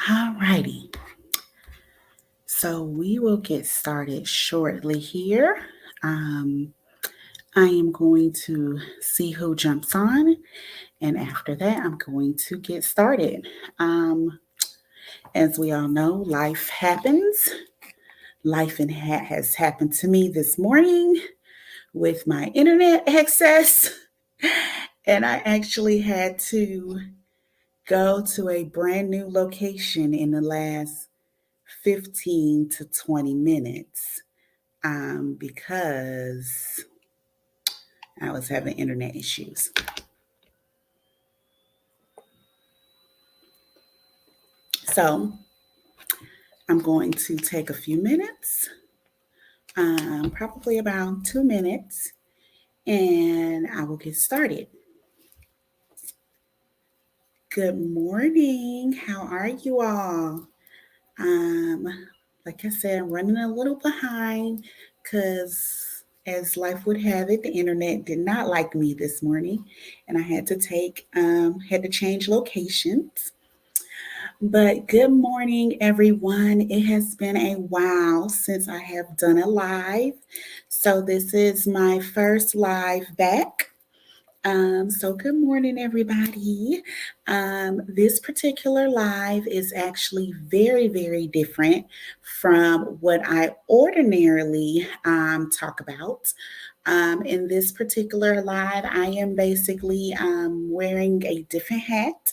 All righty. So we will get started shortly here. I am going to see who jumps on, and after that, I'm going to get started. As we all know, life happens. Life has happened to me this morning with my internet access, and I actually had to go to a brand new location in the last 15 to 20 minutes because I was having internet issues. So I'm going to take a few minutes, probably about 2 minutes, and I will get started. Good morning. How are you all? Like I said, I'm running a little behind because, as life would have it, the internet did not like me this morning, and I had to change locations. But good morning, everyone. It has been a while since I have done a live, so this is my first live back. So good morning, everybody. This particular live is actually very, very different from what I ordinarily talk about. In this particular live, I am basically wearing a different hat,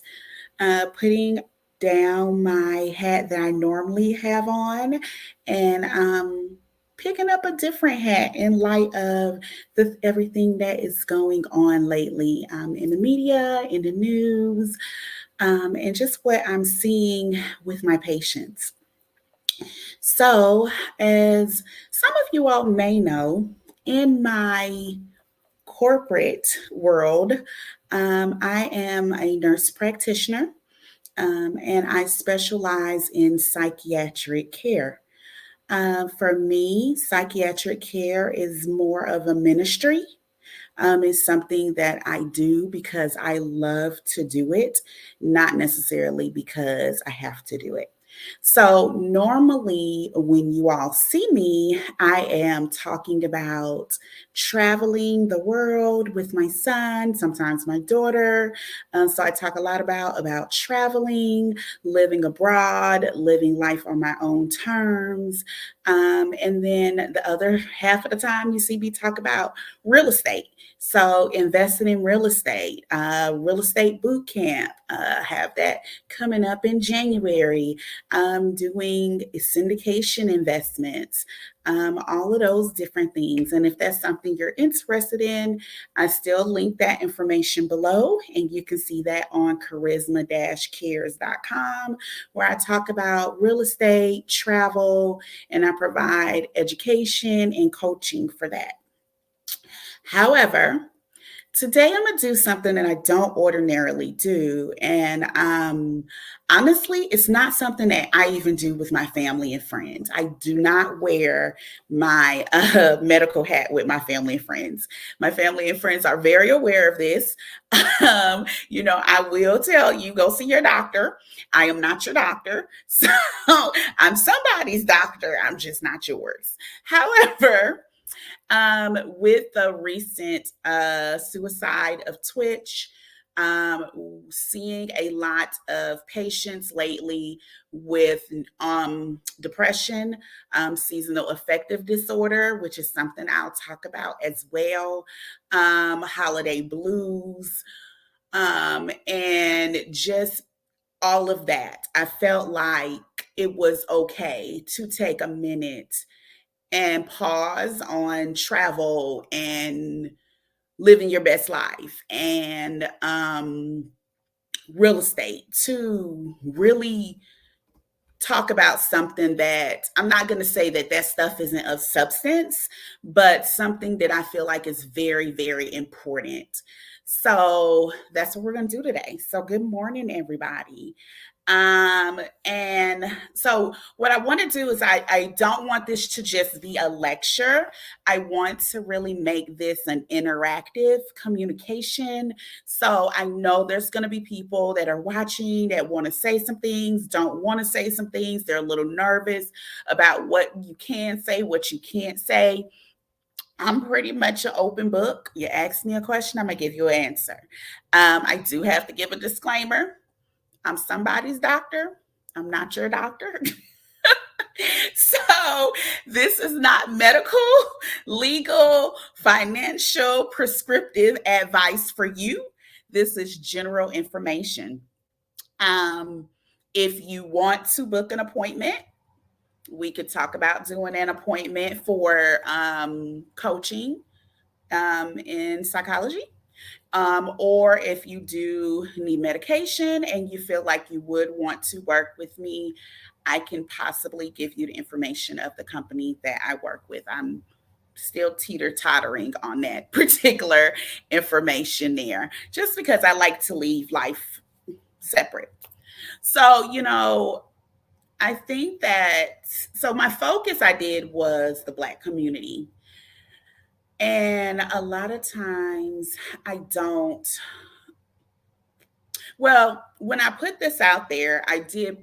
putting down my hat that I normally have on, and picking up a different hat in light of everything that is going on lately in the media, in the news, and just what I'm seeing with my patients. So, as some of you all may know, in my corporate world, I am a nurse practitioner, and I specialize in psychiatric care. For me, psychiatric care is more of a ministry. It's something that I do because I love to do it, not necessarily because I have to do it. So, normally, when you all see me, I am talking about traveling the world with my son, sometimes my daughter. So, I talk a lot about traveling, living abroad, living life on my own terms. And then the other half of the time, you see me talk about real estate. So, investing in real estate boot camp, have that coming up in January, doing syndication investments, all of those different things. And if that's something you're interested in, I still link that information below, and you can see that on charisma-cares.com, where I talk about real estate, travel, and I provide education and coaching for that. However, today I'm going to do something that I don't ordinarily do. And honestly, it's not something that I even do with my family and friends. I do not wear my medical hat with my family and friends. My family and friends are very aware of this. I will tell you, go see your doctor. I am not your doctor. So I'm somebody's doctor. I'm just not yours. However, with the recent suicide of tWitch, seeing a lot of patients lately with depression, seasonal affective disorder, which is something I'll talk about as well, holiday blues, and just all of that. I felt like it was okay to take a minute and pause on travel and living your best life and real estate to really talk about something that I'm not going to say that stuff isn't of substance, but something that I feel like is very, very important. So that's what we're going to do today. So good morning, everybody. And so what I want to do is I don't want this to just be a lecture. I want to really make this an interactive communication. So I know there's going to be people that are watching that want to say some things, don't want to say some things. They're a little nervous about what you can say, what you can't say. I'm pretty much an open book. You ask me a question, I'm going to give you an answer. I do have to give a disclaimer. I'm somebody's doctor. I'm not your doctor. So this is not medical, legal, financial, prescriptive advice for you. This is general information. If you want to book an appointment, we could talk about doing an appointment for coaching in psychology. Or if you do need medication and you feel like you would want to work with me, I can possibly give you the information of the company that I work with. I'm still teeter-tottering on that particular information there, just because I like to leave life separate. So, I think so my focus I did was the Black community. And a lot of times I don't, well, when I put this out there, I did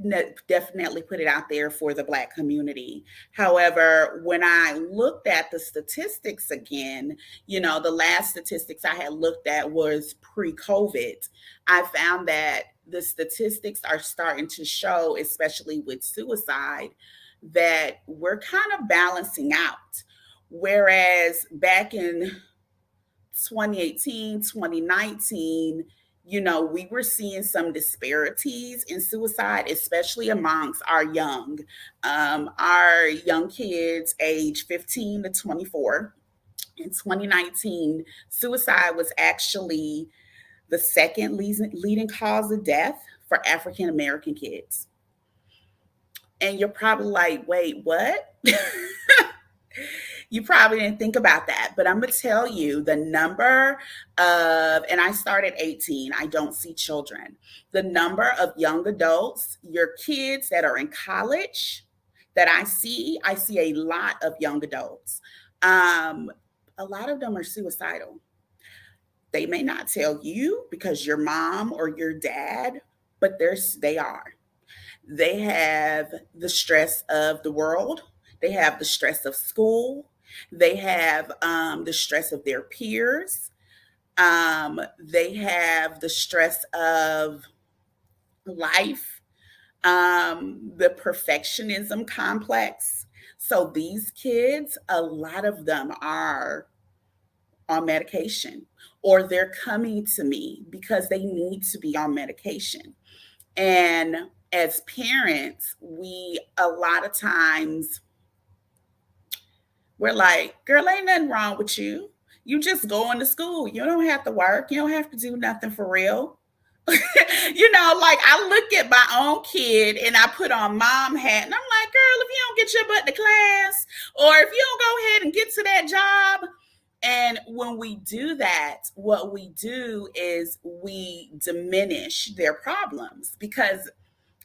definitely put it out there for the Black community. However, when I looked at the statistics again, the last statistics I had looked at was pre-COVID. I found that the statistics are starting to show, especially with suicide, that we're kind of balancing out. Whereas back in 2018, 2019, we were seeing some disparities in suicide, especially amongst our young kids age 15 to 24. In 2019, suicide was actually the second leading cause of death for African American kids. And you're probably like, wait, what? You probably didn't think about that, but I'm going to tell you the number and I started 18, I don't see children. The number of young adults, your kids that are in college that I see a lot of young adults. A lot of them are suicidal. They may not tell you because your mom or your dad, but they are. They have the stress of the world. They have the stress of school. They have the stress of their peers. They have the stress of life, the perfectionism complex. So these kids, a lot of them are on medication, or they're coming to me because they need to be on medication. And as parents, we a lot of times we're like, girl, ain't nothing wrong with you. You just going to school. You don't have to work. You don't have to do nothing for real. Like I look at my own kid and I put on mom hat and I'm like, girl, if you don't get your butt to class, or if you don't go ahead and get to that job. And when we do that, what we do is we diminish their problems, because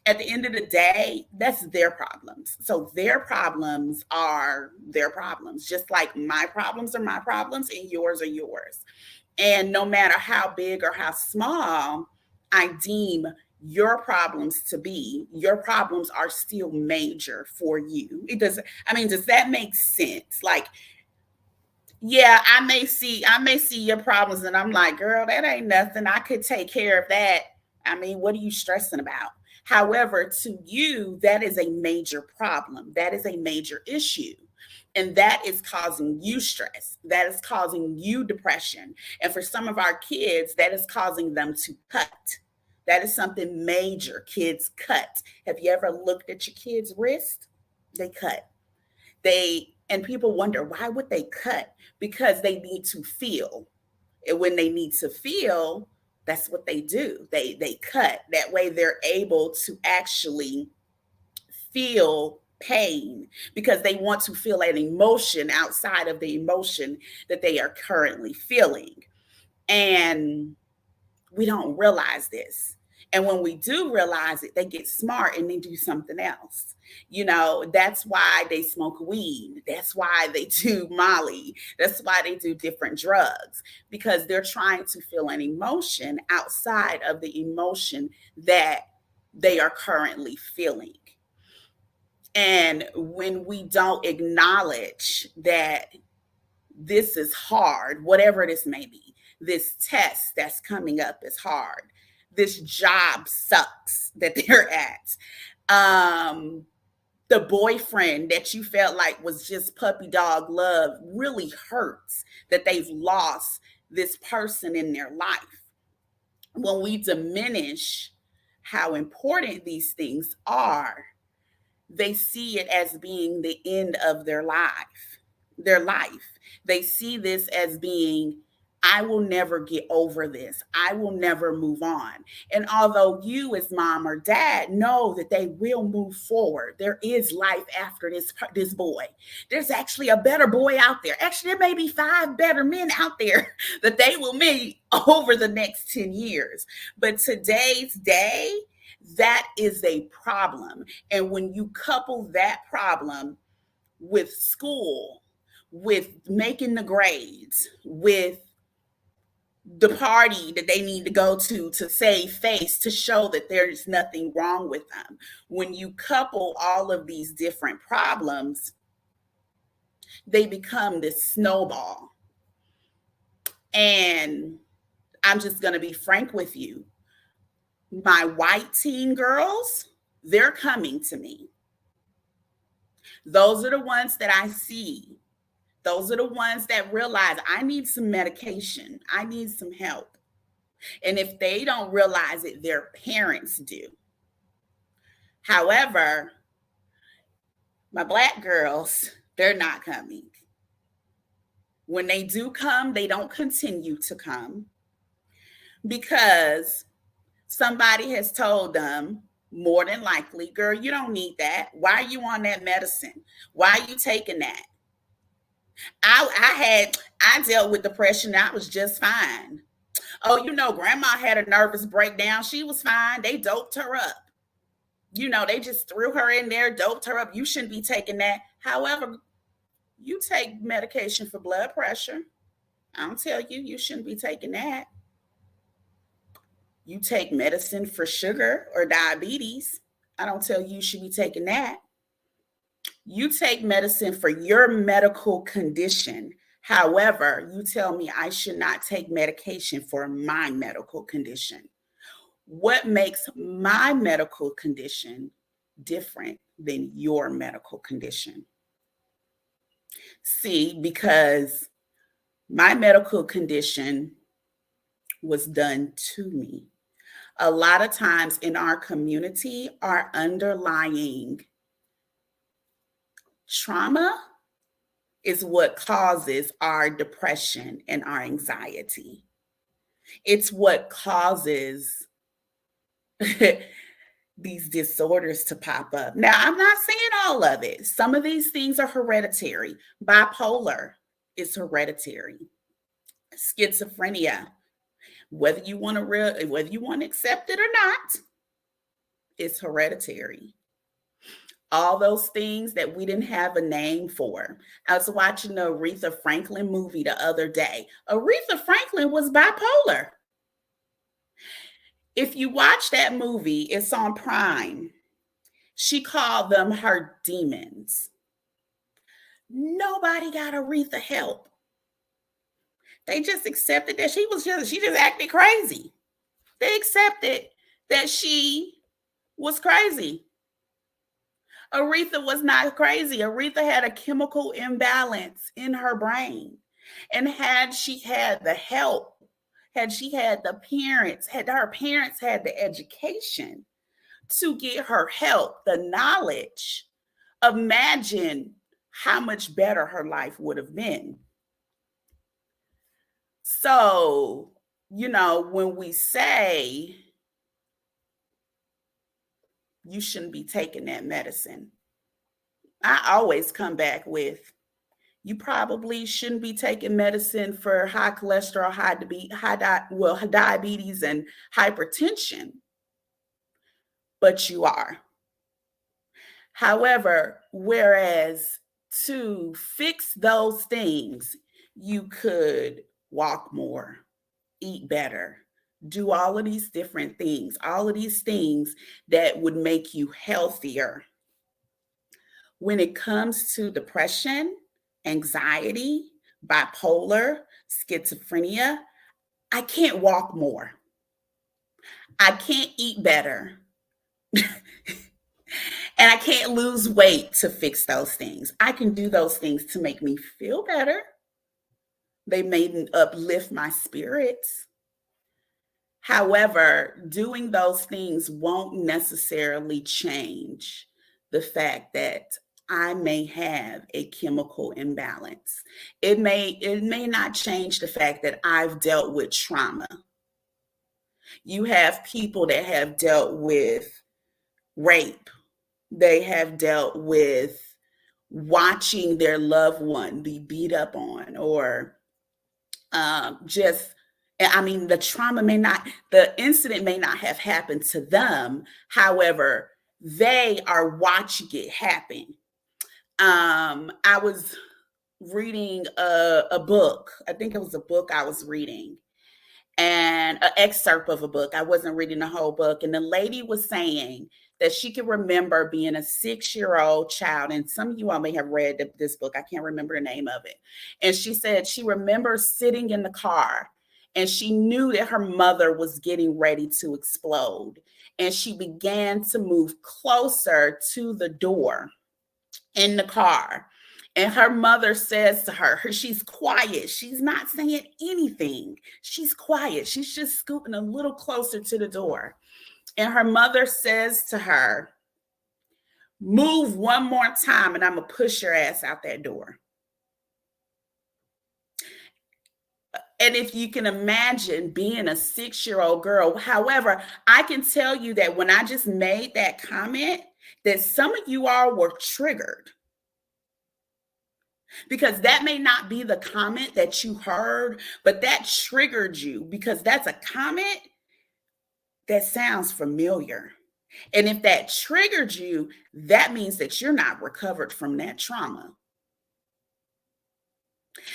at the end of the day, that's their problems. So their problems are their problems, just like my problems are my problems and yours are yours. And no matter how big or how small I deem your problems to be, your problems are still major for you. Does that make sense? Like, yeah, I may see your problems and I'm like, girl, that ain't nothing. I could take care of that. What are you stressing about? However, to you, that is a major problem. That is a major issue. And that is causing you stress. That is causing you depression. And for some of our kids, that is causing them to cut. That is something major. Kids cut. Have you ever looked at your kid's wrist? They cut. And people wonder, why would they cut? Because they need to feel. And when they need to feel, that's what they do. They cut. That way they're able to actually feel pain, because they want to feel an emotion outside of the emotion that they are currently feeling. And we don't realize this. And when we do realize it, they get smart and they do something else. That's why they smoke weed. That's why they do Molly. That's why they do different drugs, because they're trying to feel an emotion outside of the emotion that they are currently feeling. And when we don't acknowledge that this is hard, whatever this may be, this test that's coming up is hard, this job sucks that they're at, the boyfriend that you felt like was just puppy dog love really hurts that they've lost this person in their life. When we diminish how important these things are, they see it as being the end of their life. They see this as being, I will never get over this. I will never move on. And although you as mom or dad know that they will move forward, there is life after this boy. There's actually a better boy out there. Actually, there may be 5 better men out there that they will meet over the next 10 years. But today's day, that is a problem. And when you couple that problem with school, with making the grades, with the party that they need to go to save face, to show that there's nothing wrong with them. When you couple all of these different problems, they become this snowball. And I'm just going to be frank with you. My white teen girls, they're coming to me. Those are the ones that I see. Those are the ones that realize I need some medication. I need some help. And if they don't realize it, their parents do. However, my Black girls, they're not coming. When they do come, they don't continue to come because somebody has told them, more than likely, girl, you don't need that. Why are you on that medicine? Why are you taking that? I dealt with depression. I was just fine. Oh, grandma had a nervous breakdown. She was fine. They doped her up. They just threw her in there, doped her up. You shouldn't be taking that. However, you take medication for blood pressure. I don't tell you, you shouldn't be taking that. You take medicine for sugar or diabetes. I don't tell you should be taking that. You take medicine for your medical condition. However, you tell me I should not take medication for my medical condition. What makes my medical condition different than your medical condition? See, because my medical condition was done to me. A lot of times in our community, our underlying trauma is what causes our depression and our anxiety. It's what causes these disorders to pop up. Now, I'm not saying all of it. Some of these things are hereditary. Bipolar is hereditary. Schizophrenia, whether you want to accept it or not, it's hereditary. All those things that we didn't have a name for. I was watching the Aretha Franklin movie the other day. Aretha Franklin was bipolar. If you watch that movie, it's on Prime. She called them her demons. Nobody got Aretha help. They just accepted that she just acted crazy. They accepted that she was crazy. Aretha was not crazy. Aretha had a chemical imbalance in her brain. And had she had the help, had she had the parents, had her parents had the education to get her help, the knowledge, imagine how much better her life would have been. So, when we say you shouldn't be taking that medicine, I always come back with, You probably shouldn't be taking medicine for high cholesterol, diabetes, and hypertension, but you are. However, whereas to fix those things, you could walk more, eat better, do all of these different things, all of these things that would make you healthier. When it comes to depression, anxiety, bipolar, schizophrenia, I can't walk more. I can't eat better. And I can't lose weight to fix those things. I can do those things to make me feel better. They may uplift my spirits. However, doing those things won't necessarily change the fact that I may have a chemical imbalance. It may not change the fact that I've dealt with trauma. You have people that have dealt with rape. They have dealt with watching their loved one be beat up on, or the incident may not have happened to them. However, they are watching it happen. I was reading a book. I think it was a book I was reading, and an excerpt of a book. I wasn't reading the whole book. And the lady was saying that she could remember being a 6-year-old child. And some of you all may have read this book. I can't remember the name of it. And she said she remembers sitting in the car and she knew that her mother was getting ready to explode. And she began to move closer to the door in the car. And her mother says to her, she's quiet. She's not saying anything. She's quiet. She's just scooting a little closer to the door. And her mother says to her, move one more time and I'm going to push your ass out that door. And if you can imagine being a 6-year-old girl, however, I can tell you that when I just made that comment, that some of you all were triggered. Because that may not be the comment that you heard, but that triggered you because that's a comment that sounds familiar. And if that triggered you, that means that you're not recovered from that trauma.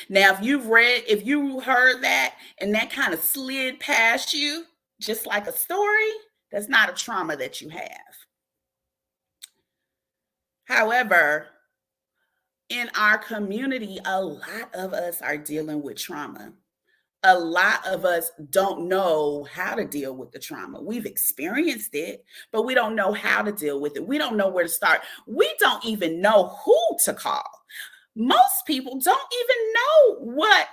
Now, if you heard that and that kind of slid past you, just like a story, that's not a trauma that you have. However, in our community, a lot of us are dealing with trauma. A lot of us don't know how to deal with the trauma. We've experienced it, but we don't know how to deal with it. We don't know where to start. We don't even know who to call. Most people don't even know what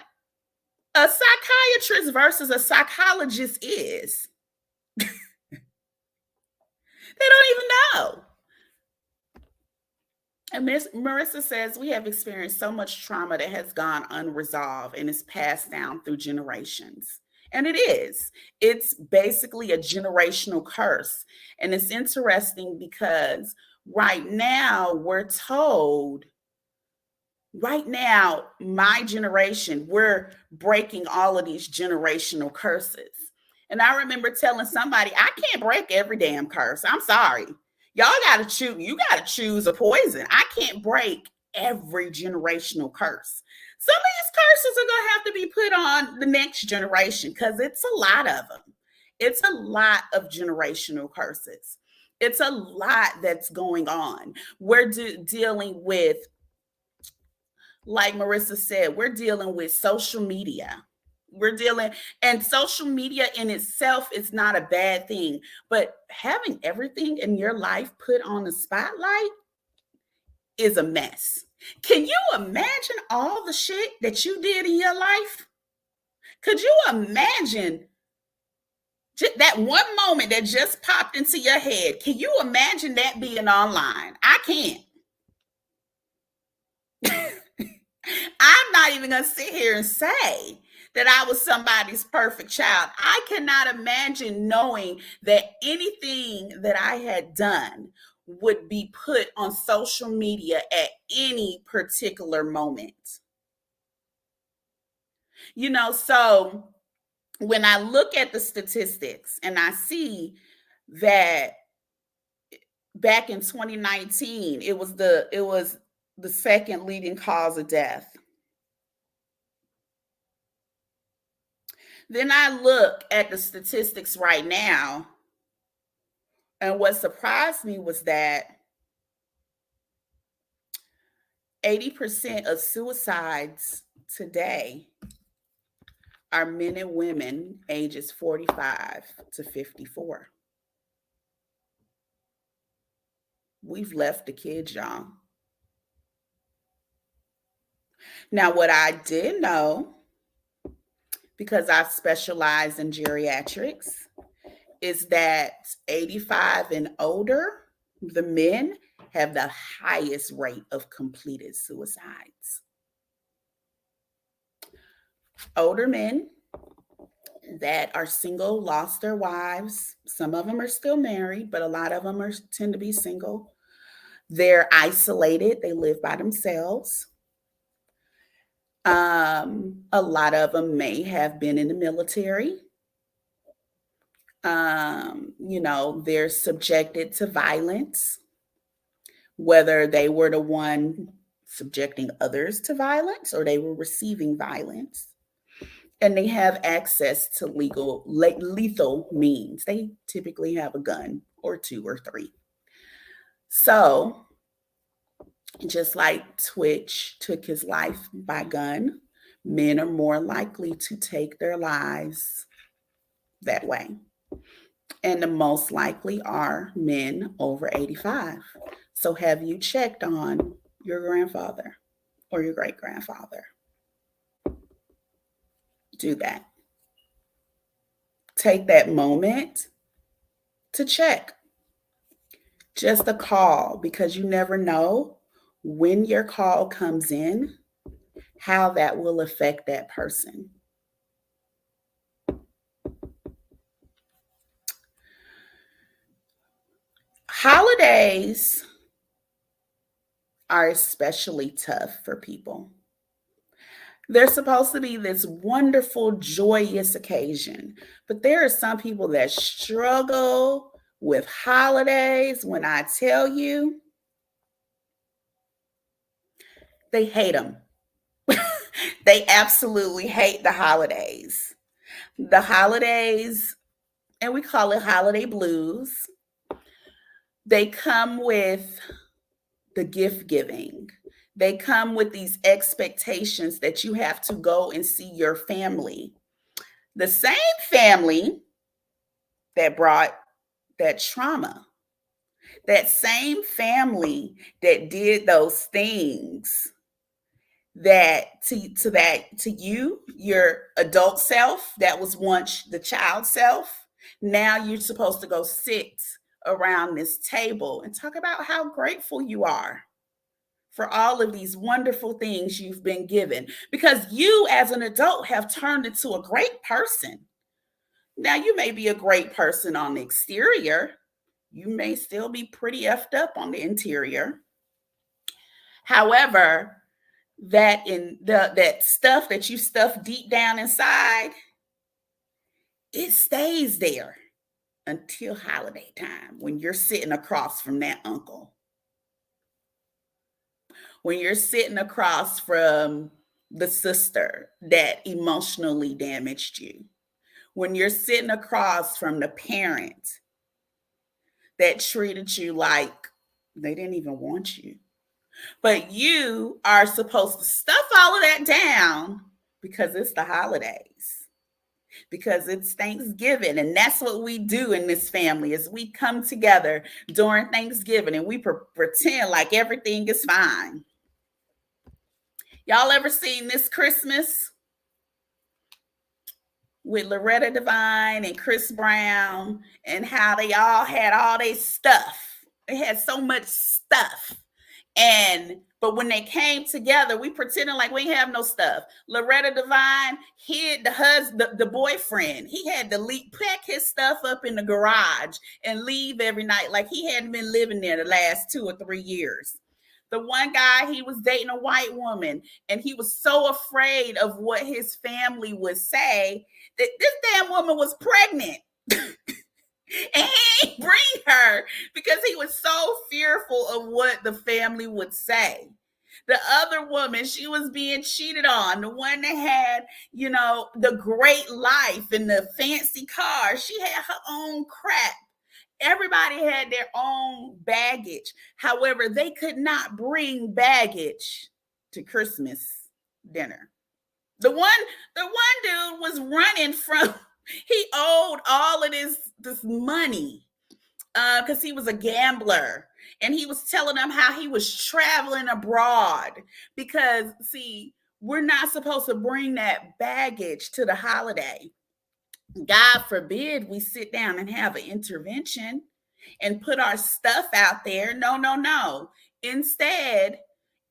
a psychiatrist versus a psychologist is. They don't even know. And Miss Marissa says, we have experienced so much trauma that has gone unresolved and is passed down through generations. And it is. It's basically a generational curse. And it's interesting because right now we're told, right now, my generation, we're breaking all of these generational curses. And I remember telling somebody, I can't break every damn curse. I'm sorry. Y'all got to choose. You got to choose a poison. I can't break every generational curse. Some of these curses are going to have to be put on the next generation because it's a lot of them. It's a lot of generational curses. It's a lot that's going on. We're dealing with, like Marissa said, we're dealing with social media. And social media in itself is not a bad thing, but having everything in your life put on the spotlight is a mess. Can you imagine all the shit that you did in your life? Could you imagine that one moment that just popped into your head? Can you imagine that being online? I can't. I'm not even going to sit here and say that I was somebody's perfect child. I cannot imagine knowing that anything that I had done would be put on social media at any particular moment. So when I look at the statistics and I see that back in 2019, it was the second leading cause of death. Then I look at the statistics right now, and what surprised me was that 80% of suicides today are men and women ages 45 to 54. We've left the kids young. Now, what I did know, because I specialize in geriatrics, is that 85 and older, the men have the highest rate of completed suicides. Older men that are single, lost their wives. Some of them are still married, but a lot of them tend to be single. They're isolated. They live by themselves. A lot of them may have been in the military. They're subjected to violence, whether they were the one subjecting others to violence or they were receiving violence. And they have access to lethal means. They typically have a gun or 2 or 3. So just like tWitch took his life by gun, men are more likely to take their lives that way. And the most likely are men over 85. So have you checked on your grandfather or your great-grandfather? Do that. Take that moment to check. Just a call, because you never know when your call comes in, how that will affect that person. Holidays are especially tough for people. They're supposed to be this wonderful, joyous occasion, but there are some people that struggle with holidays. When I tell you, they hate them. They absolutely hate the holidays. The holidays, and we call it holiday blues, they come with the gift giving. They come with these expectations that you have to go and see your family. The same family that brought that trauma, that same family that did those things that to you, your adult self, that was once the child self. Now you're supposed to go sit around this table and talk about how grateful you are for all of these wonderful things you've been given, because you as an adult have turned into a great person. Now, you may be a great person on the exterior. You may still be pretty effed up on the interior. However, that stuff that you stuff deep down inside, it stays there until holiday time, when you're sitting across from that uncle, when you're sitting across from the sister that emotionally damaged you, when you're sitting across from the parent that treated you like they didn't even want you. But you are supposed to stuff all of that down because it's the holidays, because it's Thanksgiving. And that's what we do in this family, is we come together during Thanksgiving and we pretend like everything is fine. Y'all ever seen This Christmas with Loretta Devine and Chris Brown, and how they all had all their stuff? They had so much stuff. But when they came together, we pretended like we didn't have no stuff. Loretta Devine hid the boyfriend. He had to pack his stuff up in the garage and leave every night, like he hadn't been living there the last 2 or 3 years. The one guy, he was dating a white woman, and he was so afraid of what his family would say that this damn woman was pregnant. And he didn't bring her because he was so fearful of what the family would say. The other woman, she was being cheated on. The one that had, the great life and the fancy car, she had her own crap. Everybody had their own baggage. However, they could not bring baggage to Christmas dinner. The one dude was running from, he owed all of this money because he was a gambler, and he was telling them how he was traveling abroad because, see, we're not supposed to bring that baggage to the holiday. God forbid we sit down and have an intervention and put our stuff out there. No. Instead,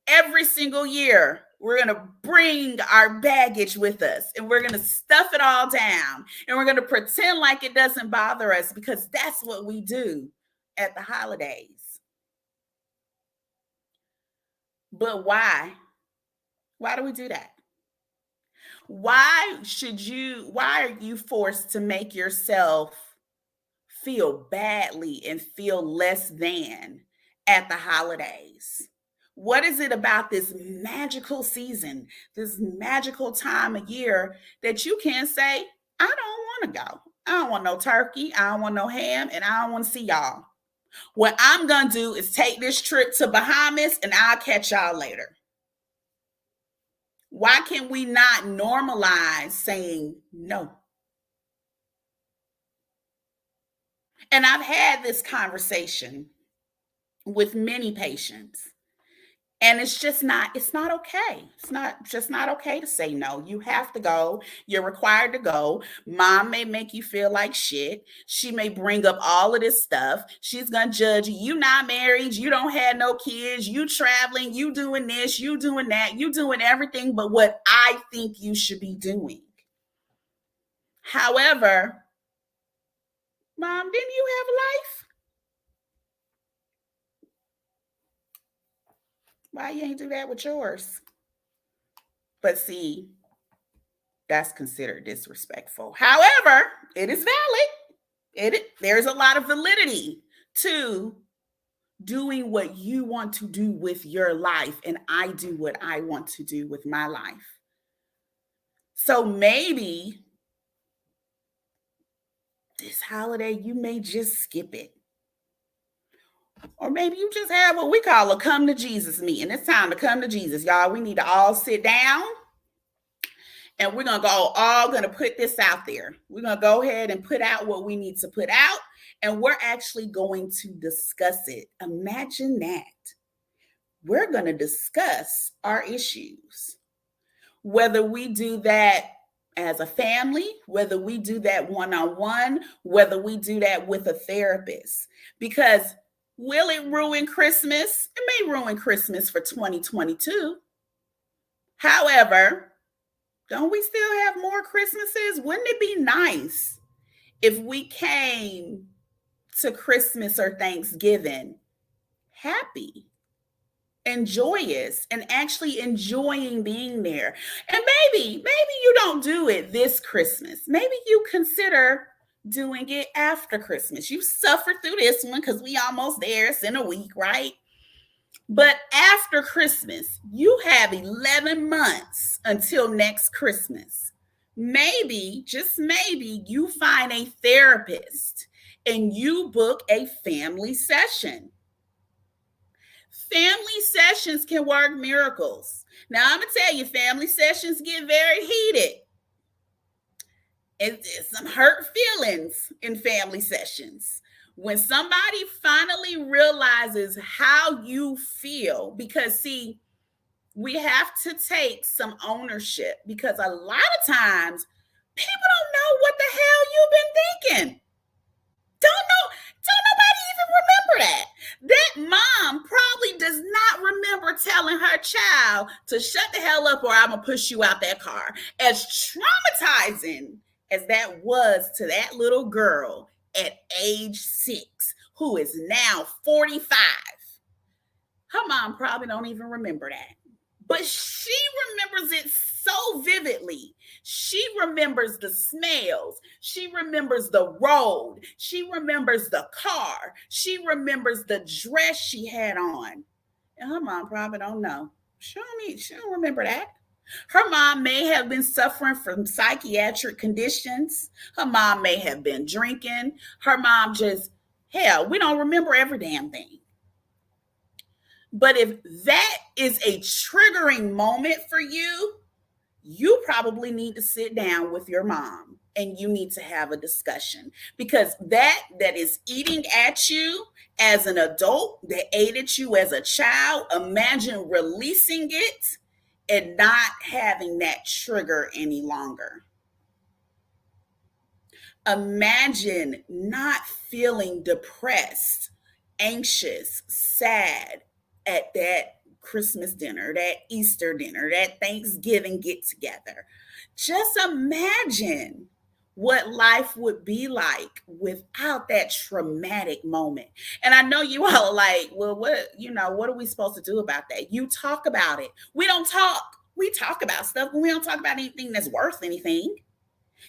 every single year, we're going to bring our baggage with us, and we're going to stuff it all down, and we're going to pretend like it doesn't bother us, because that's what we do at the holidays. But why? Why do we do that? Why are you forced to make yourself feel badly and feel less than at the holidays? What is it about this magical season, this magical time of year, that you can't say, I don't want to go. I don't want no turkey. I don't want no ham, and I don't want to see y'all. What I'm going to do is take this trip to Bahamas, and I'll catch y'all later. Why can we not normalize saying no? And I've had this conversation with many patients, and it's not okay. It's not okay to say no. You have to go. You're required to go. Mom may make you feel like shit. She may bring up all of this stuff. She's going to judge you. You not married. You don't have no kids. You traveling. You doing this. You doing that. You doing everything but what I think you should be doing. However, Mom, didn't you have a life? Why you ain't do that with yours? But see, that's considered disrespectful. However, it is valid. There's a lot of validity to doing what you want to do with your life, and I do what I want to do with my life. So maybe this holiday, you may just skip it. Or maybe you just have what we call a come to Jesus meeting. It's time to come to Jesus, y'all. We need to all sit down, and we're going to put this out there. We're going to go ahead and put out what we need to put out, and we're actually going to discuss it. Imagine that. We're going to discuss our issues. Whether we do that as a family, whether we do that one-on-one, whether we do that with a therapist. Because will it ruin Christmas? It may ruin Christmas for 2022. However, don't we still have more Christmases? Wouldn't it be nice if we came to Christmas or Thanksgiving happy and joyous and actually enjoying being there? And maybe you don't do it this Christmas. Maybe you consider doing it after Christmas. You suffered through this one because we almost there. It's in a week, right? But after Christmas, you have 11 months until next Christmas. Maybe, just maybe, you find a therapist and you book a family session. Family sessions can work miracles. Now, I'm going to tell you, family sessions get very heated. And there's some hurt feelings in family sessions. When somebody finally realizes how you feel, because see, we have to take some ownership, because a lot of times people don't know what the hell you've been thinking. Don't nobody even remember that. That mom probably does not remember telling her child to shut the hell up or I'm going to push you out that car. As traumatizing as that was to that little girl at age 6, who is now 45. Her mom probably don't even remember that. But she remembers it so vividly. She remembers the smells. She remembers the road. She remembers the car. She remembers the dress she had on. And her mom probably don't know. She don't remember that. Her mom may have been suffering from psychiatric conditions. Her mom may have been drinking. Her mom just, hell, we don't remember every damn thing. But if that is a triggering moment for you, you probably need to sit down with your mom and you need to have a discussion, because that is eating at you as an adult, that ate at you as a child, imagine releasing it and not having that trigger any longer. Imagine not feeling depressed, anxious, sad at that Christmas dinner, that Easter dinner, that Thanksgiving get together. Just imagine what life would be like without that traumatic moment. And I know you all are like, well, what are we supposed to do about that? You talk about it. We don't talk. We talk about stuff, but we don't talk about anything that's worth anything.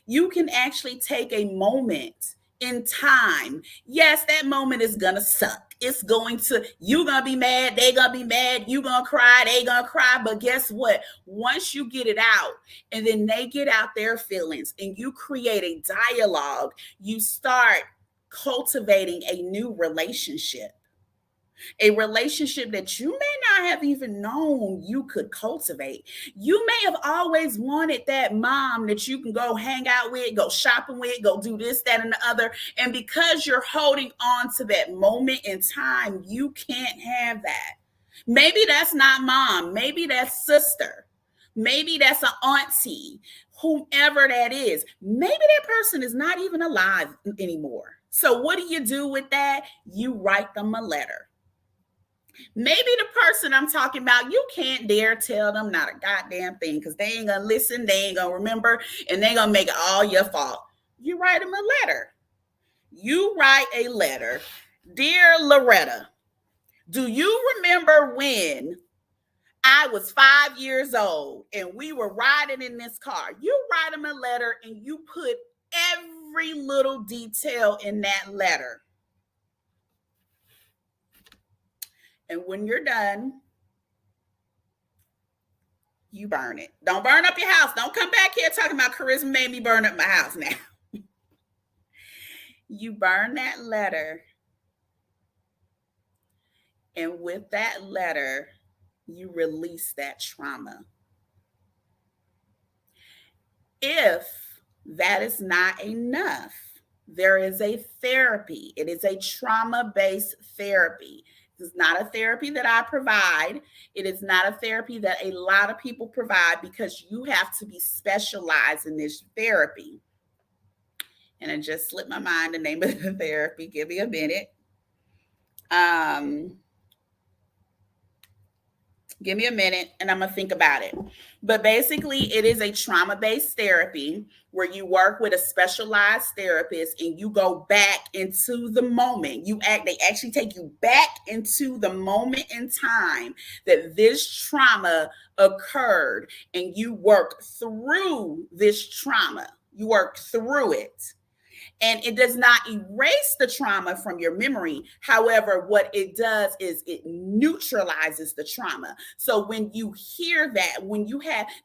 You can actually take a moment in time. Yes, that moment is gonna suck. It's going to, you gonna be mad, they gonna be mad, you gonna cry, they gonna cry. But guess what? Once you get it out and then they get out their feelings and you create a dialogue, you start cultivating a new relationship. A relationship that you may not have even known you could cultivate. You may have always wanted that mom that you can go hang out with, go shopping with, go do this, that, and the other. And because you're holding on to that moment in time, you can't have that. Maybe that's not mom. Maybe that's sister. Maybe that's an auntie, whomever that is. Maybe that person is not even alive anymore. So what do you do with that? You write them a letter. Maybe the person I'm talking about, you can't dare tell them not a goddamn thing, because they ain't gonna listen, they ain't gonna remember, and they gonna make it all your fault. You write them a letter. You write a letter. Dear Loretta, do you remember when I was 5 years old and we were riding in this car? You write them a letter and you put every little detail in that letter. And when you're done, you burn it. Don't burn up your house. Don't come back here talking about charisma made me burn up my house now. You burn that letter. And with that letter, you release that trauma. If that is not enough, there is a therapy. It is a trauma-based therapy. It's not a therapy that I provide. It is not a therapy that a lot of people provide, because you have to be specialized in this therapy. And it just slipped my mind the name of the therapy. Give me a minute. Give me a minute and I'm going to think about it. But basically, it is a trauma-based therapy where you work with a specialized therapist and you go back into the moment. They actually take you back into the moment in time that this trauma occurred, and you work through this trauma. You work through it. And it does not erase the trauma from your memory. However, what it does is it neutralizes the trauma. So when you hear that,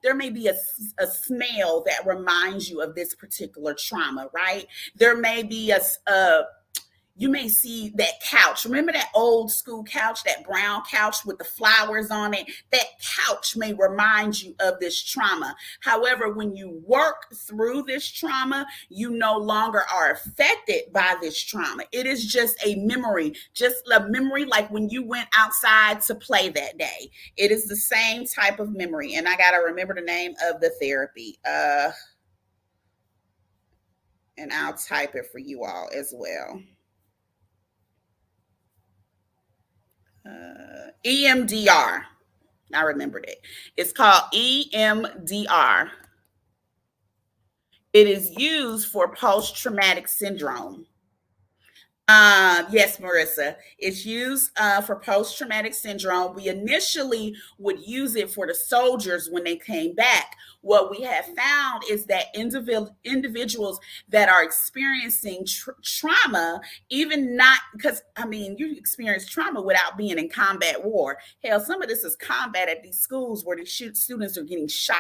there may be a smell that reminds you of this particular trauma, right? There may be you may see that couch. Remember that old school couch, that brown couch with the flowers on it? That couch may remind you of this trauma. However, when you work through this trauma, you no longer are affected by this trauma. It is just a memory like when you went outside to play that day. It is the same type of memory. And I got to remember the name of the therapy. And I'll type it for you all as well. EMDR. I remembered it. It's called EMDR. It is used for post-traumatic syndrome. Yes, Marissa. It's used for post-traumatic syndrome. We initially would use it for the soldiers when they came back. What we have found is that individuals that are experiencing trauma, even not because I mean, you experience trauma without being in combat war. Hell, some of this is combat at these schools where the students are getting shot.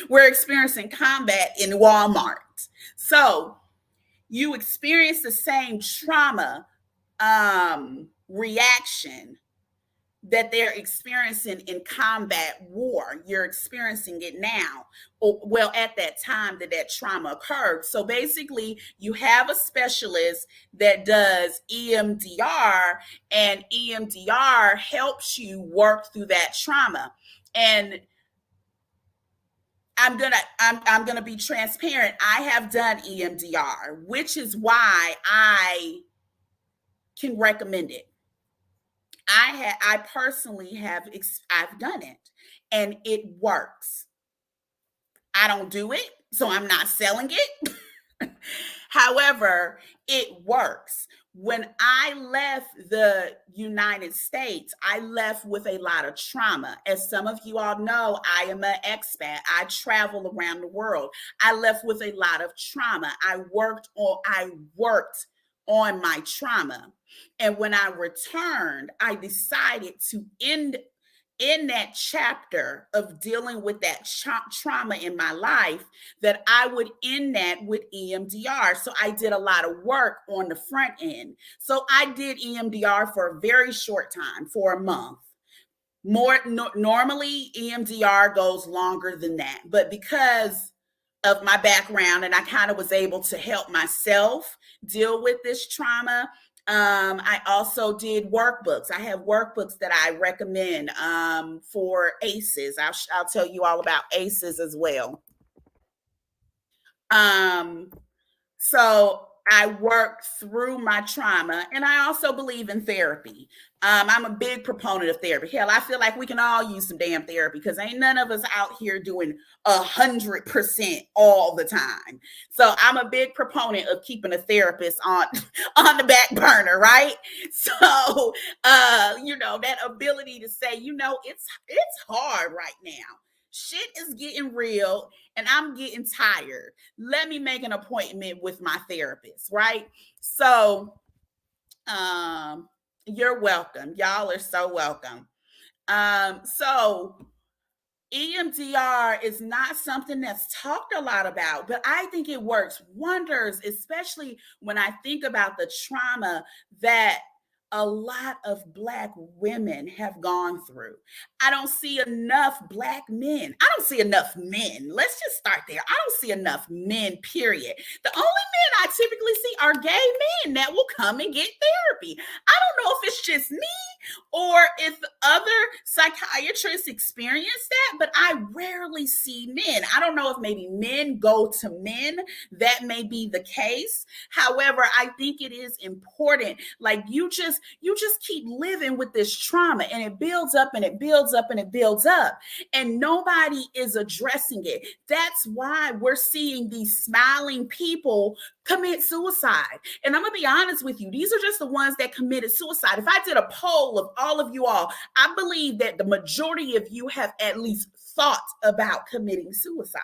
We're experiencing combat in Walmart. So you experience the same trauma reaction that they're experiencing in combat war. You're experiencing it now. Well, at that time that trauma occurred. So basically, you have a specialist that does EMDR, and EMDR helps you work through that trauma. And I'm gonna be transparent. I have done EMDR, which is why I can recommend it. I personally I've done it, and it works. I don't do it, so I'm not selling it. However, it works. When I left the United States, I left with a lot of trauma. As some of you all know, I am an expat. I travel around the world. I left with a lot of trauma. I worked on my trauma. And when I returned, I decided to end in that chapter of dealing with that trauma in my life, that I would end that with EMDR. So I did a lot of work on the front end. So I did EMDR for a very short time, for a month. Normally EMDR goes longer than that, but because of my background and I kind of was able to help myself deal with this trauma, I also did workbooks. I have workbooks that I recommend for ACEs. I'll tell you all about ACEs as well. So I work through my trauma, and I also believe in therapy. I'm a big proponent of therapy. Hell, I feel like we can all use some damn therapy because ain't none of us out here doing 100% all the time. So I'm a big proponent of keeping a therapist on on the back burner, right? So that ability to say, it's hard right now. Shit is getting real and I'm getting tired. Let me make an appointment with my therapist, right? So, you're welcome. Y'all are so welcome. So EMDR is not something that's talked a lot about, but I think it works wonders, especially when I think about the trauma that a lot of Black women have gone through. I don't see enough Black men. I don't see enough men. Let's just start there. I don't see enough men, period. The only men I typically see are gay men that will come and get therapy. I don't know if it's just me or if other psychiatrists experience that, but I rarely see men. I don't know if maybe men go to men. That may be the case. However, I think it is important. Like you just keep living with this trauma and it builds up and it builds up and it builds up. And nobody is addressing it. That's why we're seeing these smiling people commit suicide. And I'm going to be honest with you, these are just the ones that committed suicide. If I did a poll of all of you all, I believe that the majority of you have at least thought about committing suicide.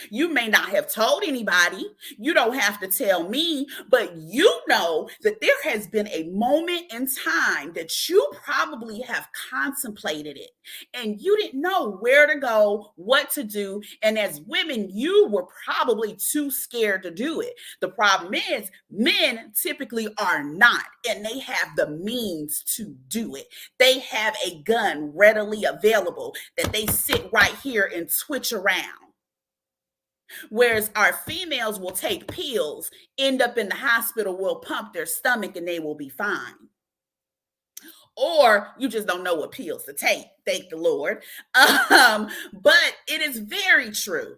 You may not have told anybody. You don't have to tell me, but you know that there has been a moment in time that you probably have contemplated it and you didn't know where to go, what to do. And as women, you were probably too scared to do it. The problem is men typically are not, and they have the means to do it. They have a gun readily available that they sit right here and twitch around. Whereas our females will take pills, end up in the hospital, will pump their stomach, and they will be fine. Or you just don't know what pills to take, thank the Lord. But it is very true.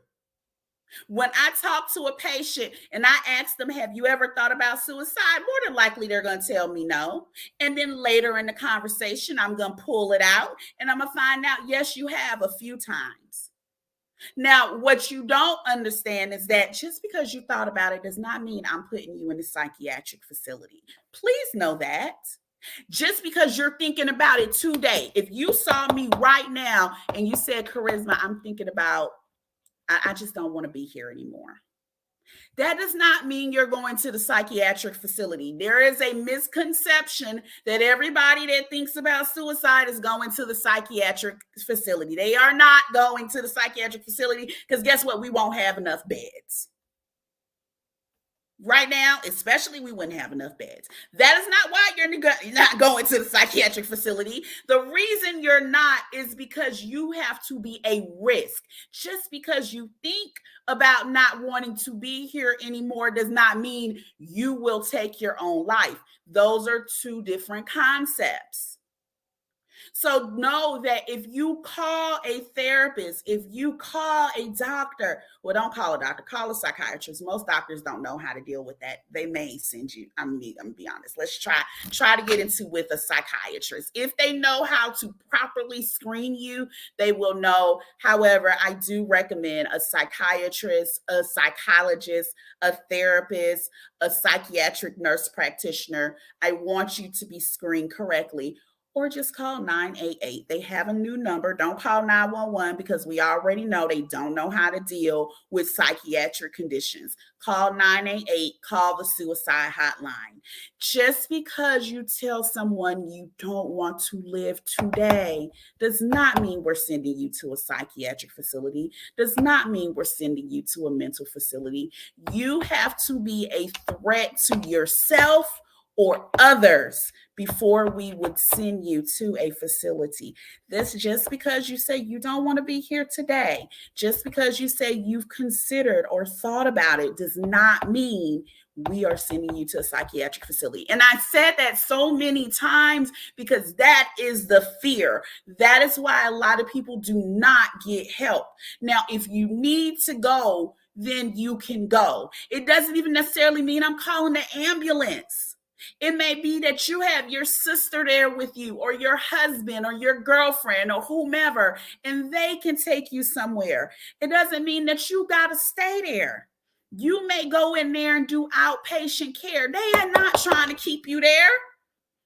When I talk to a patient and I ask them, have you ever thought about suicide? More than likely, they're going to tell me no. And then later in the conversation, I'm going to pull it out and I'm going to find out, yes, you have a few times. Now, what you don't understand is that just because you thought about it does not mean I'm putting you in a psychiatric facility. Please know that. Just because you're thinking about it today, if you saw me right now and you said, Charisma, I'm thinking about, I just don't want to be here anymore. That does not mean you're going to the psychiatric facility. There is a misconception that everybody that thinks about suicide is going to the psychiatric facility. They are not going to the psychiatric facility because guess what? We won't have enough beds. Right now, especially, we wouldn't have enough beds. That is not why you're not going to the psychiatric facility. The reason you're not is because you have to be a risk. Just because you think about not wanting to be here anymore does not mean you will take your own life. Those are two different concepts. So know that if you call a therapist, if you call a doctor, well, don't call a doctor, call a psychiatrist. Most doctors don't know how to deal with that. They may send you, I'm gonna be honest. Let's try to get into with a psychiatrist. If they know how to properly screen you, they will know. However, I do recommend a psychiatrist, a psychologist, a therapist, a psychiatric nurse practitioner. I want you to be screened correctly. Or just call 988. They have a new number. Don't call 911 because we already know they don't know how to deal with psychiatric conditions. Call 988. Call the suicide hotline. Just because you tell someone you don't want to live today does not mean we're sending you to a psychiatric facility, does not mean we're sending you to a mental facility. You have to be a threat to yourself or others before we would send you to a facility. This just because you say you don't want to be here today, just because you say you've considered or thought about it does not mean we are sending you to a psychiatric facility. And I said that so many times because that is the fear. That is why a lot of people do not get help. Now, if you need to go, then you can go. It doesn't even necessarily mean I'm calling the ambulance. It may be that you have your sister there with you, or your husband, or your girlfriend, or whomever, and they can take you somewhere. It doesn't mean that you got to stay there. You may go in there and do outpatient care. They are not trying to keep you there.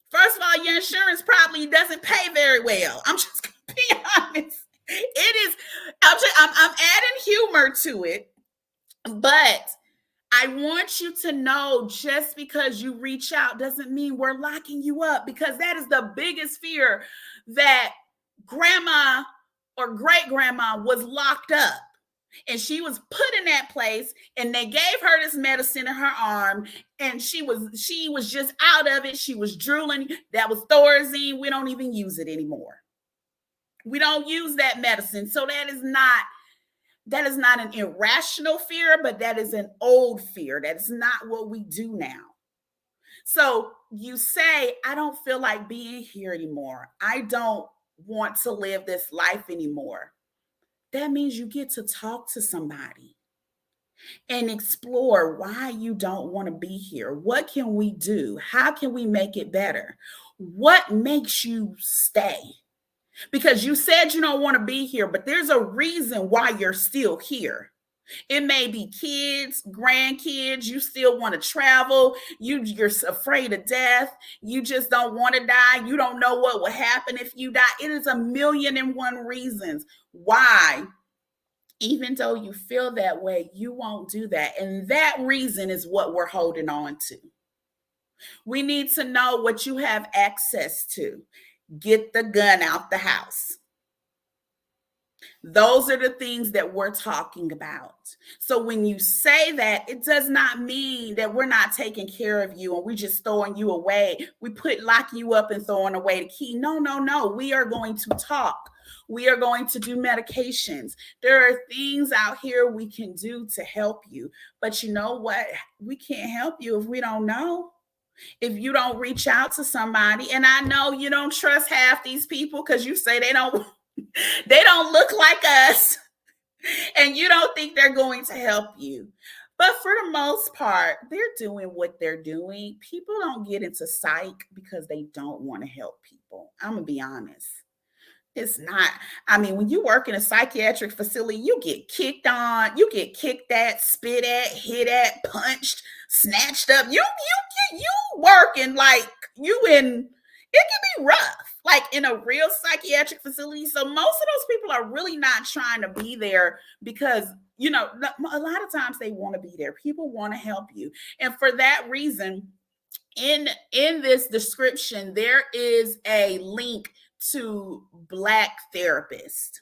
First of all, your insurance probably doesn't pay very well. I'm just going to be honest. It is, I'm adding humor to it, but I want you to know just because you reach out doesn't mean we're locking you up, because that is the biggest fear, that grandma or great grandma was locked up and she was put in that place and they gave her this medicine in her arm and she was just out of it. She was drooling. That was Thorazine. We don't even use it anymore. We don't use that medicine. So that is not an irrational fear, but that is an old fear. That is not what we do now. So you say, I don't feel like being here anymore. I don't want to live this life anymore. That means you get to talk to somebody and explore why you don't want to be here. What can we do? How can we make it better? What makes you stay? Because you said you don't want to be here, but there's a reason why you're still here. It may be kids, grandkids, you still want to travel, you're afraid of death, you just don't want to die, you don't know what will happen if you die. It is 1,000,001 reasons why, even though you feel that way, you won't do that. And that reason is what we're holding on to. We need to know what you have access to. Get the gun out the house. Those are the things that we're talking about. So when you say that, it does not mean that we're not taking care of you and we're just throwing you away. We locking you up and throwing away the key. No. We are going to talk. We are going to do medications. There are things out here we can do to help you. But you know what? We can't help you if we don't know. If you don't reach out to somebody, and I know you don't trust half these people because you say they don't look like us and you don't think they're going to help you. But for the most part, they're doing what they're doing. People don't get into psych because they don't want to help people. I'm going to be honest. It's not. I mean, when you work in a psychiatric facility, you get kicked on, you get kicked at, spit at, hit at, punched, snatched up. You working like you in. It can be rough, like in a real psychiatric facility. So most of those people are really not trying to be there because a lot of times they want to be there. People want to help you, and for that reason, in this description, there is a link to Black therapist,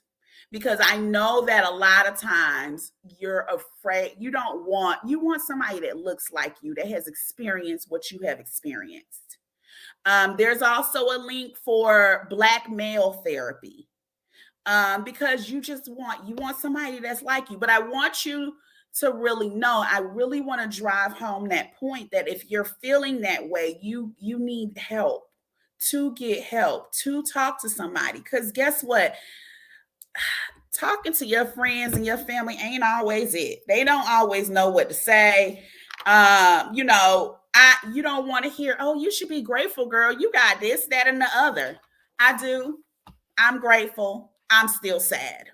because I know that a lot of times you're afraid, you want somebody that looks like you, that has experienced what you have experienced. There's also a link for Black male therapy, because you want somebody that's like you. But I want you to really know, I really want to drive home that point that if you're feeling that way, you need help, to get help, to talk to somebody. Because guess what? Talking to your friends and your family ain't always it. They don't always know what to say. You don't want to hear, oh, you should be grateful, girl. You got this, that, and the other. I do. I'm grateful. I'm still sad.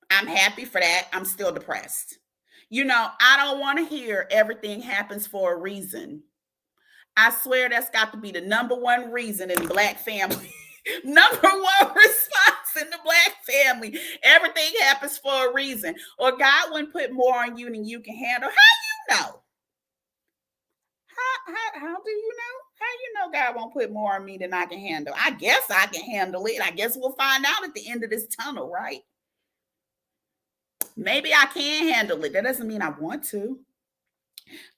I'm happy for that. I'm still depressed. I don't want to hear everything happens for a reason. I swear that's got to be the number one reason in the Black family. Number one response in the Black family. Everything happens for a reason. Or God wouldn't put more on you than you can handle. How you know? How do you know? How you know God won't put more on me than I can handle? I guess I can handle it. I guess we'll find out at the end of this tunnel, right? Maybe I can handle it. That doesn't mean I want to.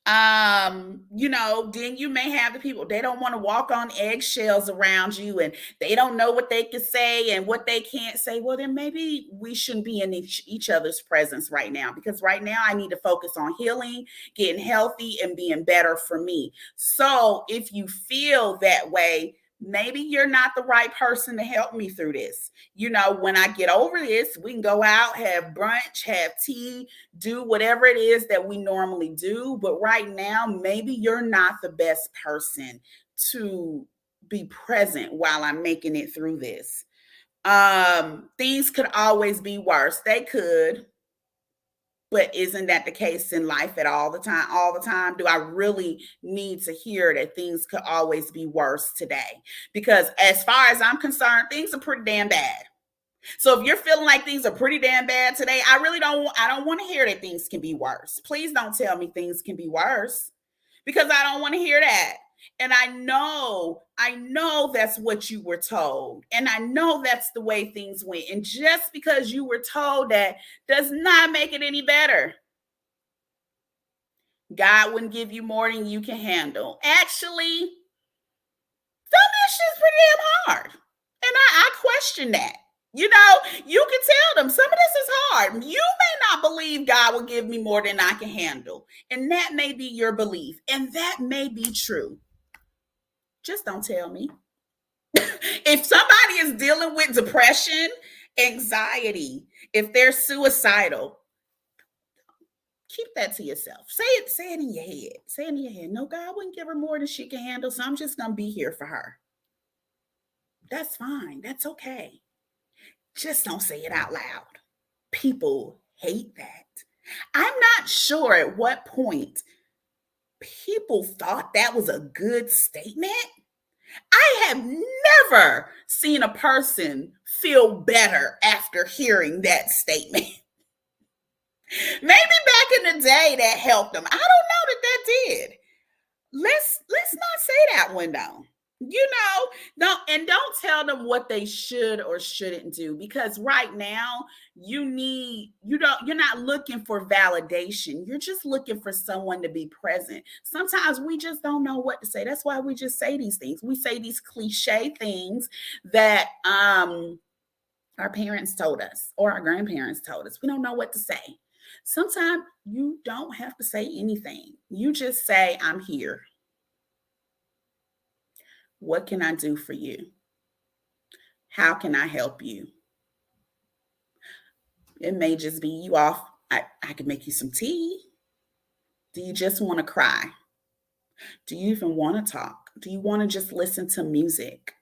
Then you may have the people, they don't want to walk on eggshells around you, and they don't know what they can say and what they can't say. Well, then maybe we shouldn't be in each other's presence right now, because right now I need to focus on healing, getting healthy, and being better for me. So if you feel that way, maybe you're not the right person to help me through this. When I get over this, we can go out, have brunch, have tea, do whatever it is that we normally do. But right now, maybe you're not the best person to be present while I'm making it through this. Things could always be worse. They could. But isn't that the case in life all the time? Do I really need to hear that things could always be worse today? Because as far as I'm concerned, things are pretty damn bad. So if you're feeling like things are pretty damn bad today, I don't want to hear that things can be worse. Please don't tell me things can be worse, because I don't want to hear that. And I know that's what you were told. And I know that's the way things went. And just because you were told that does not make it any better. God wouldn't give you more than you can handle. Actually, some of that shit's pretty damn hard. And I question that. You can tell them some of this is hard. You may not believe God will give me more than I can handle. And that may be your belief. And that may be true. Just don't tell me. If somebody is dealing with depression, anxiety, if they're suicidal, keep that to yourself. Say it in your head. Say it in your head. No, God wouldn't give her more than she can handle, so I'm just going to be here for her. That's fine. That's okay. Just don't say it out loud. People hate that. I'm not sure at what point people thought that was a good statement. I have never seen a person feel better after hearing that statement. Maybe back in the day that helped them. I don't know that did. Let's not say that one though. Don't tell them what they should or shouldn't do, because right now you're not looking for validation. You're just looking for someone to be present. Sometimes we just don't know what to say. That's why we just say these things. We say these cliche things that our parents told us or our grandparents told us. We don't know what to say. Sometimes you don't have to say anything. You just say, I'm here. What can I do for you? How can I help you? It may just be you off. I can make you some tea. Do you just want to cry? Do you even want to talk? Do you want to just listen to music?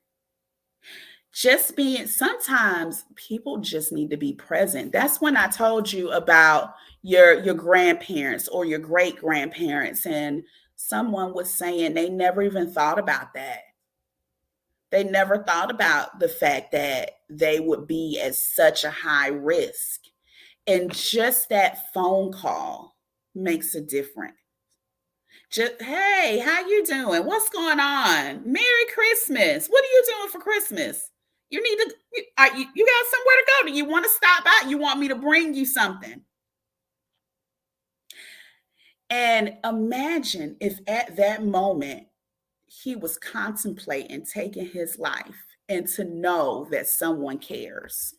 Sometimes people just need to be present. That's when I told you about your grandparents or your great grandparents, and someone was saying they never even thought about that. They never thought about the fact that they would be at such a high risk. And just that phone call makes a difference. Just, hey, how you doing? What's going on? Merry Christmas. What are you doing for Christmas? You need to, you got somewhere to go. Do you want to stop out? You want me to bring you something? And imagine if at that moment he was contemplating taking his life and to know that someone cares.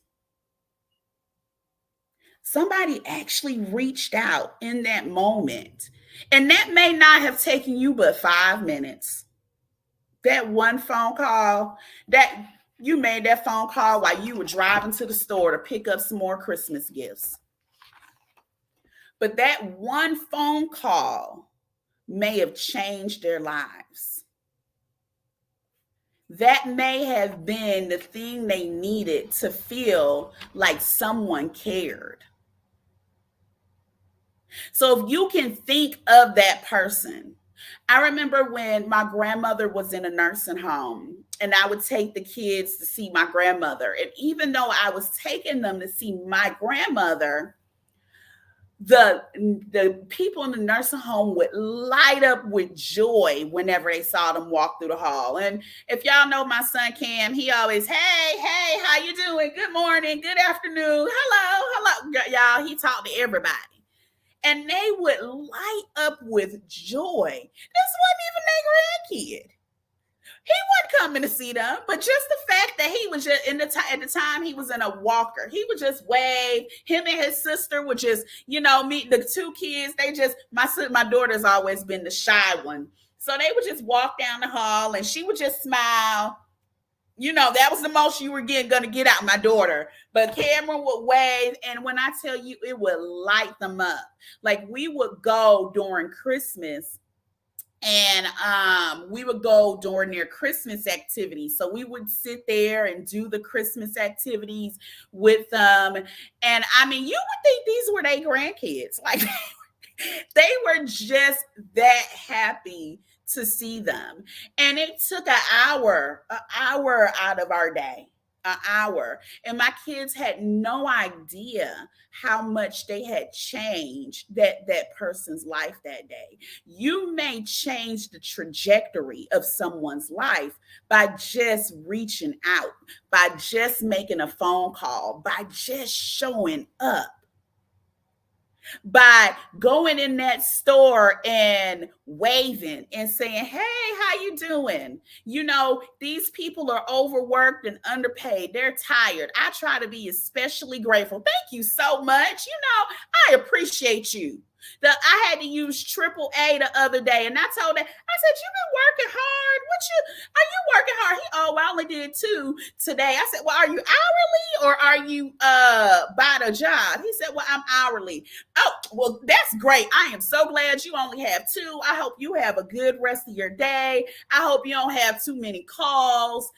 Somebody actually reached out in that moment. And that may not have taken you but 5 minutes. That one phone call, that you made that phone call while you were driving to the store to pick up some more Christmas gifts. But that one phone call may have changed their lives. That may have been the thing they needed to feel like someone cared. So if you can think of that person, I remember when my grandmother was in a nursing home and I would take the kids to see my grandmother. And even though I was taking them to see my grandmother, the people in the nursing home would light up with joy whenever they saw them walk through the hall. And if y'all know my son Cam, he always, hey, how you doing? Good morning, good afternoon, hello, y'all. He talked to everybody. And they would light up with joy. This wasn't even their grandkid. He wasn't coming to see them, but just the fact that he was just at the time he was in a walker, he would just wave. Him and his sister would just, meet the two kids. My daughter's always been the shy one, so they would just walk down the hall, and she would just smile. That was the most you were going to get out of my daughter. But Cameron would wave, and when I tell you, it would light them up. Like, we would go during Christmas, and we would go during their Christmas activities. So we would sit there and do the Christmas activities with them. And I mean, you would think these were their grandkids. Like, they were just that happy to see them. And it took an hour out of our day, an hour. And my kids had no idea how much they had changed that person's life that day. You may change the trajectory of someone's life by just reaching out, by just making a phone call, by just showing up. By going in that store and waving and saying, hey, how you doing? These people are overworked and underpaid. They're tired. I try to be especially grateful. Thank you so much. I appreciate you. I had to use AAA the other day, and I told her, I said, you've been working hard. Are you working hard? I only did 2 today. I said, well, are you hourly or are you by the job? He said, well, I'm hourly. Oh, well, that's great. I am so glad you only have 2. I hope you have a good rest of your day. I hope you don't have too many calls.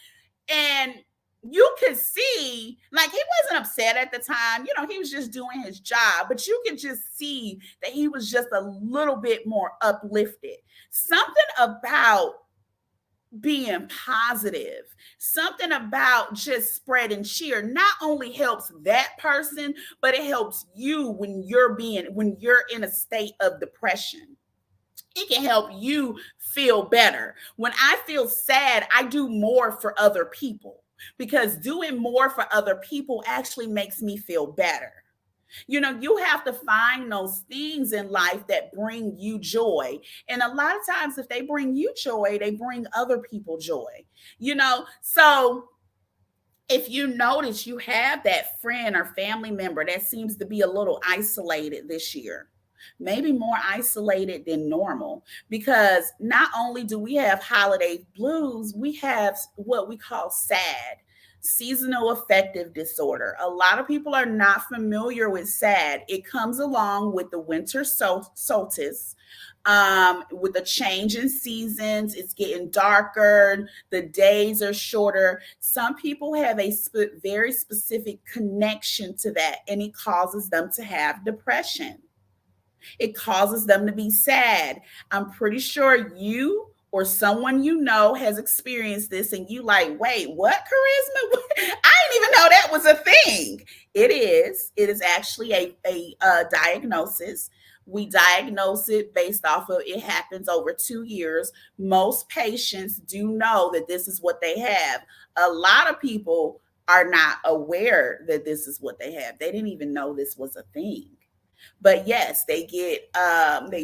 And you could see, like, he wasn't upset at the time. He was just doing his job, but you could just see that he was just a little bit more uplifted. Something about being positive, something about just spreading cheer not only helps that person, but it helps you when you're in a state of depression. It can help you feel better. When I feel sad, I do more for other people, because doing more for other people actually makes me feel better. You have to find those things in life that bring you joy. And a lot of times, if they bring you joy, they bring other people joy. So if you notice you have that friend or family member that seems to be a little isolated this year, maybe more isolated than normal, because not only do we have holiday blues, we have what we call sad. Seasonal affective disorder. A lot of people are not familiar with SAD. It comes along with the winter solstice, with the change in seasons. It's getting darker. The days are shorter. Some people have a very specific connection to that, and it causes them to have depression. It causes them to be sad. I'm pretty sure you or someone you know has experienced this, and you like, wait, what, Charisma? I didn't even know that was a thing. It is. It is actually a diagnosis. We diagnose it based off of it happens over 2 years. Most patients do know that this is what they have. A lot of people are not aware that this is what they have. They didn't even know this was a thing. But yes, they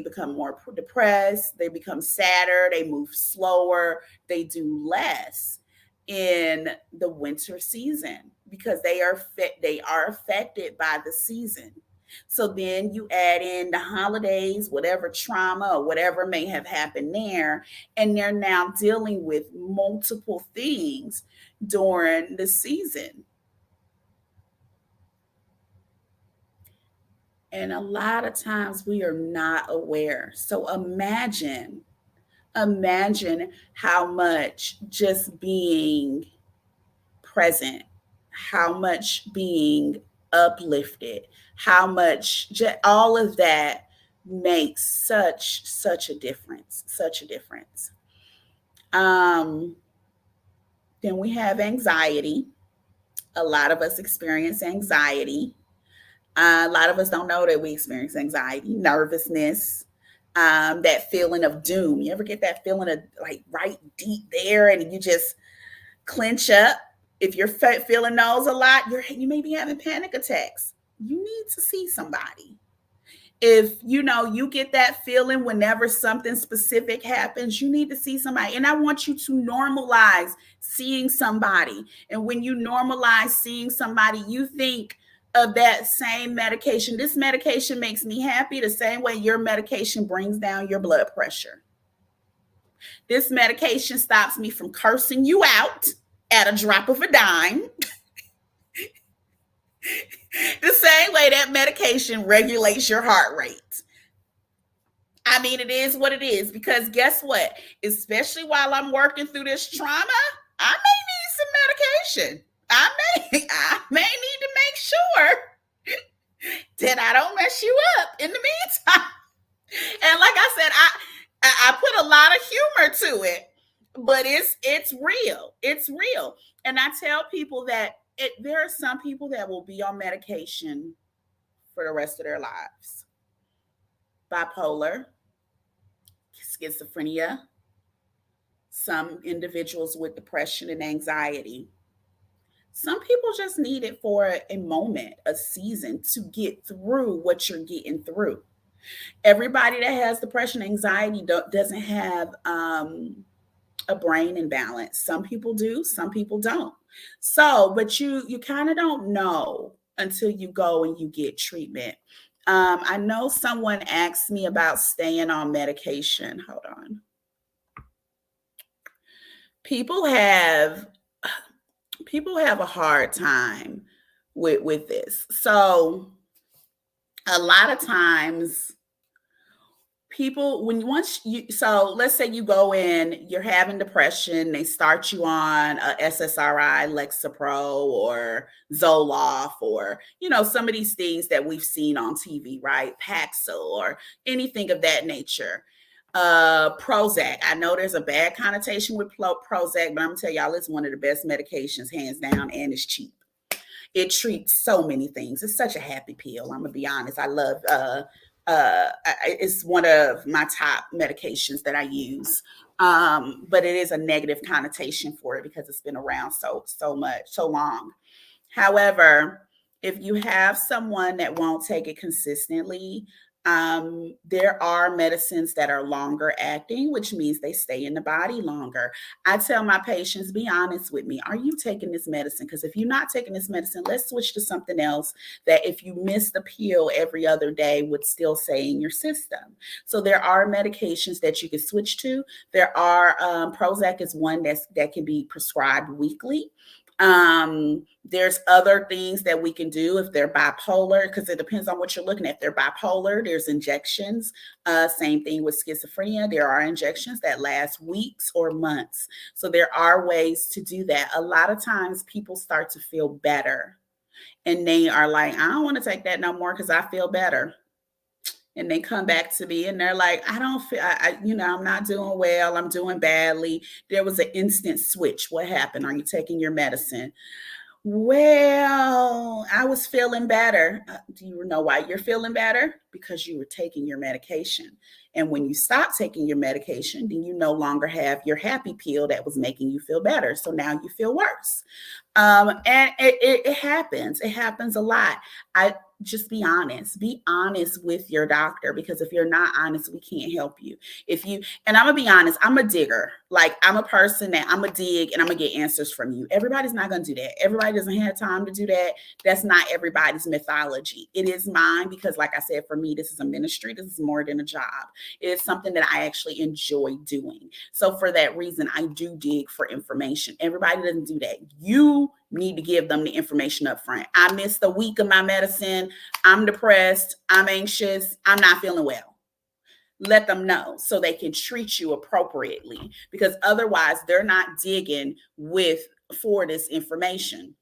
become more depressed, they become sadder, they move slower, they do less in the winter season because they are affected by the season. So then you add in the holidays, whatever trauma or whatever may have happened there, and they're now dealing with multiple things during the season. And a lot of times we are not aware. So imagine how much just being present, how much being uplifted, how much all of that makes such a difference, such a difference. Then we have anxiety. A lot of us experience anxiety. A lot of us don't know that we experience anxiety, nervousness, that feeling of doom. You ever get that feeling of like right deep there and you just clench up? If you're feeling those a lot, you may be having panic attacks. You need to see somebody. If you get that feeling whenever something specific happens, you need to see somebody. And I want you to normalize seeing somebody. And when you normalize seeing somebody, you think of that same medication. This medication makes me happy the same way your medication brings down your blood pressure. This medication stops me from cursing you out at a drop of a dime. The same way that medication regulates your heart rate. I mean, it is what it is, because guess what? Especially while I'm working through this trauma, I may need some medication. I may need to make sure that I don't mess you up in the meantime. And like I said, I put a lot of humor to it, but it's real. It's real. And I tell people that there are some people that will be on medication for the rest of their lives. Bipolar, schizophrenia, some individuals with depression and anxiety. Some people just need it for a moment, a season to get through what you're getting through. Everybody that has depression, anxiety doesn't have a brain imbalance. Some people do, some people don't. So, but you kind of don't know until you go and you get treatment. I know someone asked me about staying on medication. Hold on. People have a hard time with this. So a lot of times people, so let's say you go in, you're having depression, they start you on a SSRI, Lexapro or Zoloft, or, some of these things that we've seen on TV, right? Paxil or anything of that nature. Prozac. I know there's a bad connotation with Prozac, but I'm gonna tell y'all it's one of the best medications, hands down, and it's cheap. It treats so many things. It's such a happy pill. I'm gonna be honest. I love it's one of my top medications that I use. But it is a negative connotation for it because it's been around so long. However, if you have someone that won't take it consistently, there are medicines that are longer acting, which means they stay in the body longer. I tell my patients, be honest with me. Are you taking this medicine? Because if you're not taking this medicine, let's switch to something else that if you miss the pill every other day would still stay in your system. So there are medications that you can switch to. There are, Prozac is one that can be prescribed weekly. There's other things that we can do if they're bipolar, because it depends on what you're looking at. If they're bipolar, there's injections. Same thing with schizophrenia. There are injections that last weeks or months. So there are ways to do that. A lot of times people start to feel better and they are like, I don't want to take that no more because I feel better. And they come back to me and they're like, I don't feel, I'm not doing well. I'm doing badly. There was an instant switch. What happened? Are you taking your medicine? Well, I was feeling better. Do you know why you're feeling better? Because you were taking your medication. And when you stop taking your medication, then you no longer have your happy pill that was making you feel better. So now you feel worse. And it happens. It happens a lot. Just be honest. Be honest with your doctor, because if you're not honest, we can't help you. And I'm gonna be honest, I'm a digger. Like, I'm a person that I'm gonna dig and I'm gonna get answers from you. Everybody's not gonna do that. Everybody doesn't have time to do that. That's not everybody's mythology. It is mine because, like I said, for me, this is a ministry. This is more than a job. It is something that I actually enjoy doing. So for that reason, I do dig for information. Everybody doesn't do that. You need to give them the information up front. I missed a week of my medicine. I'm depressed. I'm anxious. I'm not feeling well. Let them know so they can treat you appropriately, because otherwise they're not digging for this information.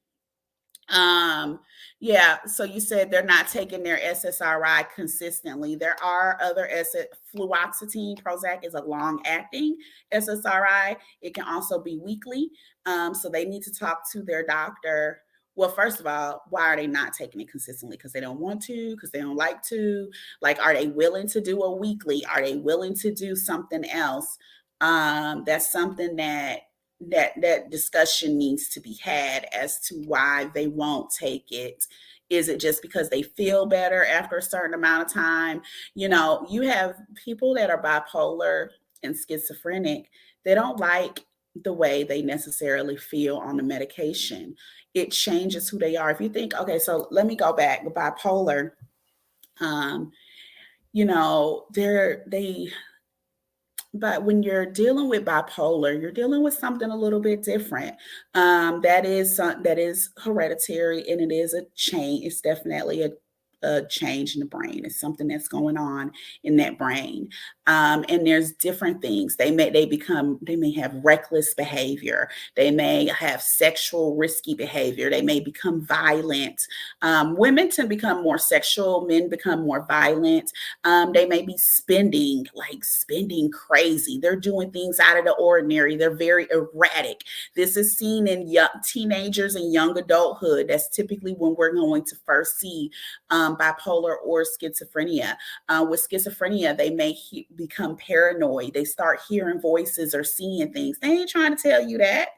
So you said they're not taking their SSRI consistently. There are other fluoxetine. Prozac is a long-acting SSRI. It can also be weekly. So they need to talk to their doctor. Well, first of all, why are they not taking it consistently? Because they don't want to, because they don't like to. Like, are they willing to do a weekly? Are they willing to do something else? That's something that discussion needs to be had as to why they won't take it. Is it just because they feel better after a certain amount of time? You have people that are bipolar and schizophrenic. They don't like the way they necessarily feel on the medication. It changes who they are. If you think, okay, so let me go back with bipolar. But when you're dealing with bipolar, you're dealing with something a little bit different. That is hereditary, and it is a change. It's definitely a change in the brain. It's something that's going on in that brain. And there's different things. They may have reckless behavior. They may have sexual risky behavior. They may become violent. Women tend to become more sexual. Men become more violent. They may be spending crazy. They're doing things out of the ordinary. They're very erratic. This is seen in young teenagers and young adulthood. That's typically when we're going to first see bipolar or schizophrenia. With schizophrenia, they may become paranoid. They start hearing voices or seeing things. They ain't trying to tell you that,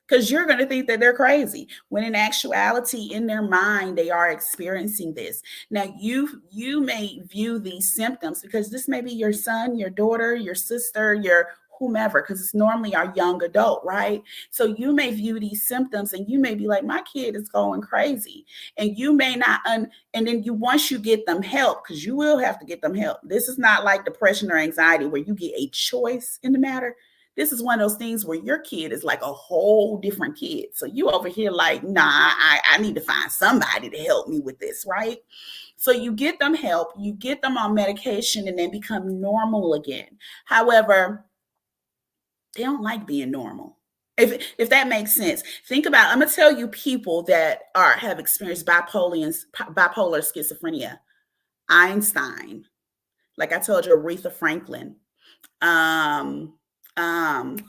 because you're going to think that they're crazy, when in actuality, in their mind, they are experiencing this. Now, you may view these symptoms, because this may be your son, your daughter, your sister, your whomever, because it's normally our young adult, right? So you may view these symptoms and you may be like, my kid is going crazy. And you may not, and then once you get them help, because you will have to get them help. This is not like depression or anxiety where you get a choice in the matter. This is one of those things where your kid is like a whole different kid. So you over here like, nah, I need to find somebody to help me with this, right? So you get them help, you get them on medication, and then become normal again. However, they don't like being normal. If that makes sense. Think about, I'm going to tell you people that have experienced bipolar schizophrenia. Einstein, like I told you, Aretha Franklin.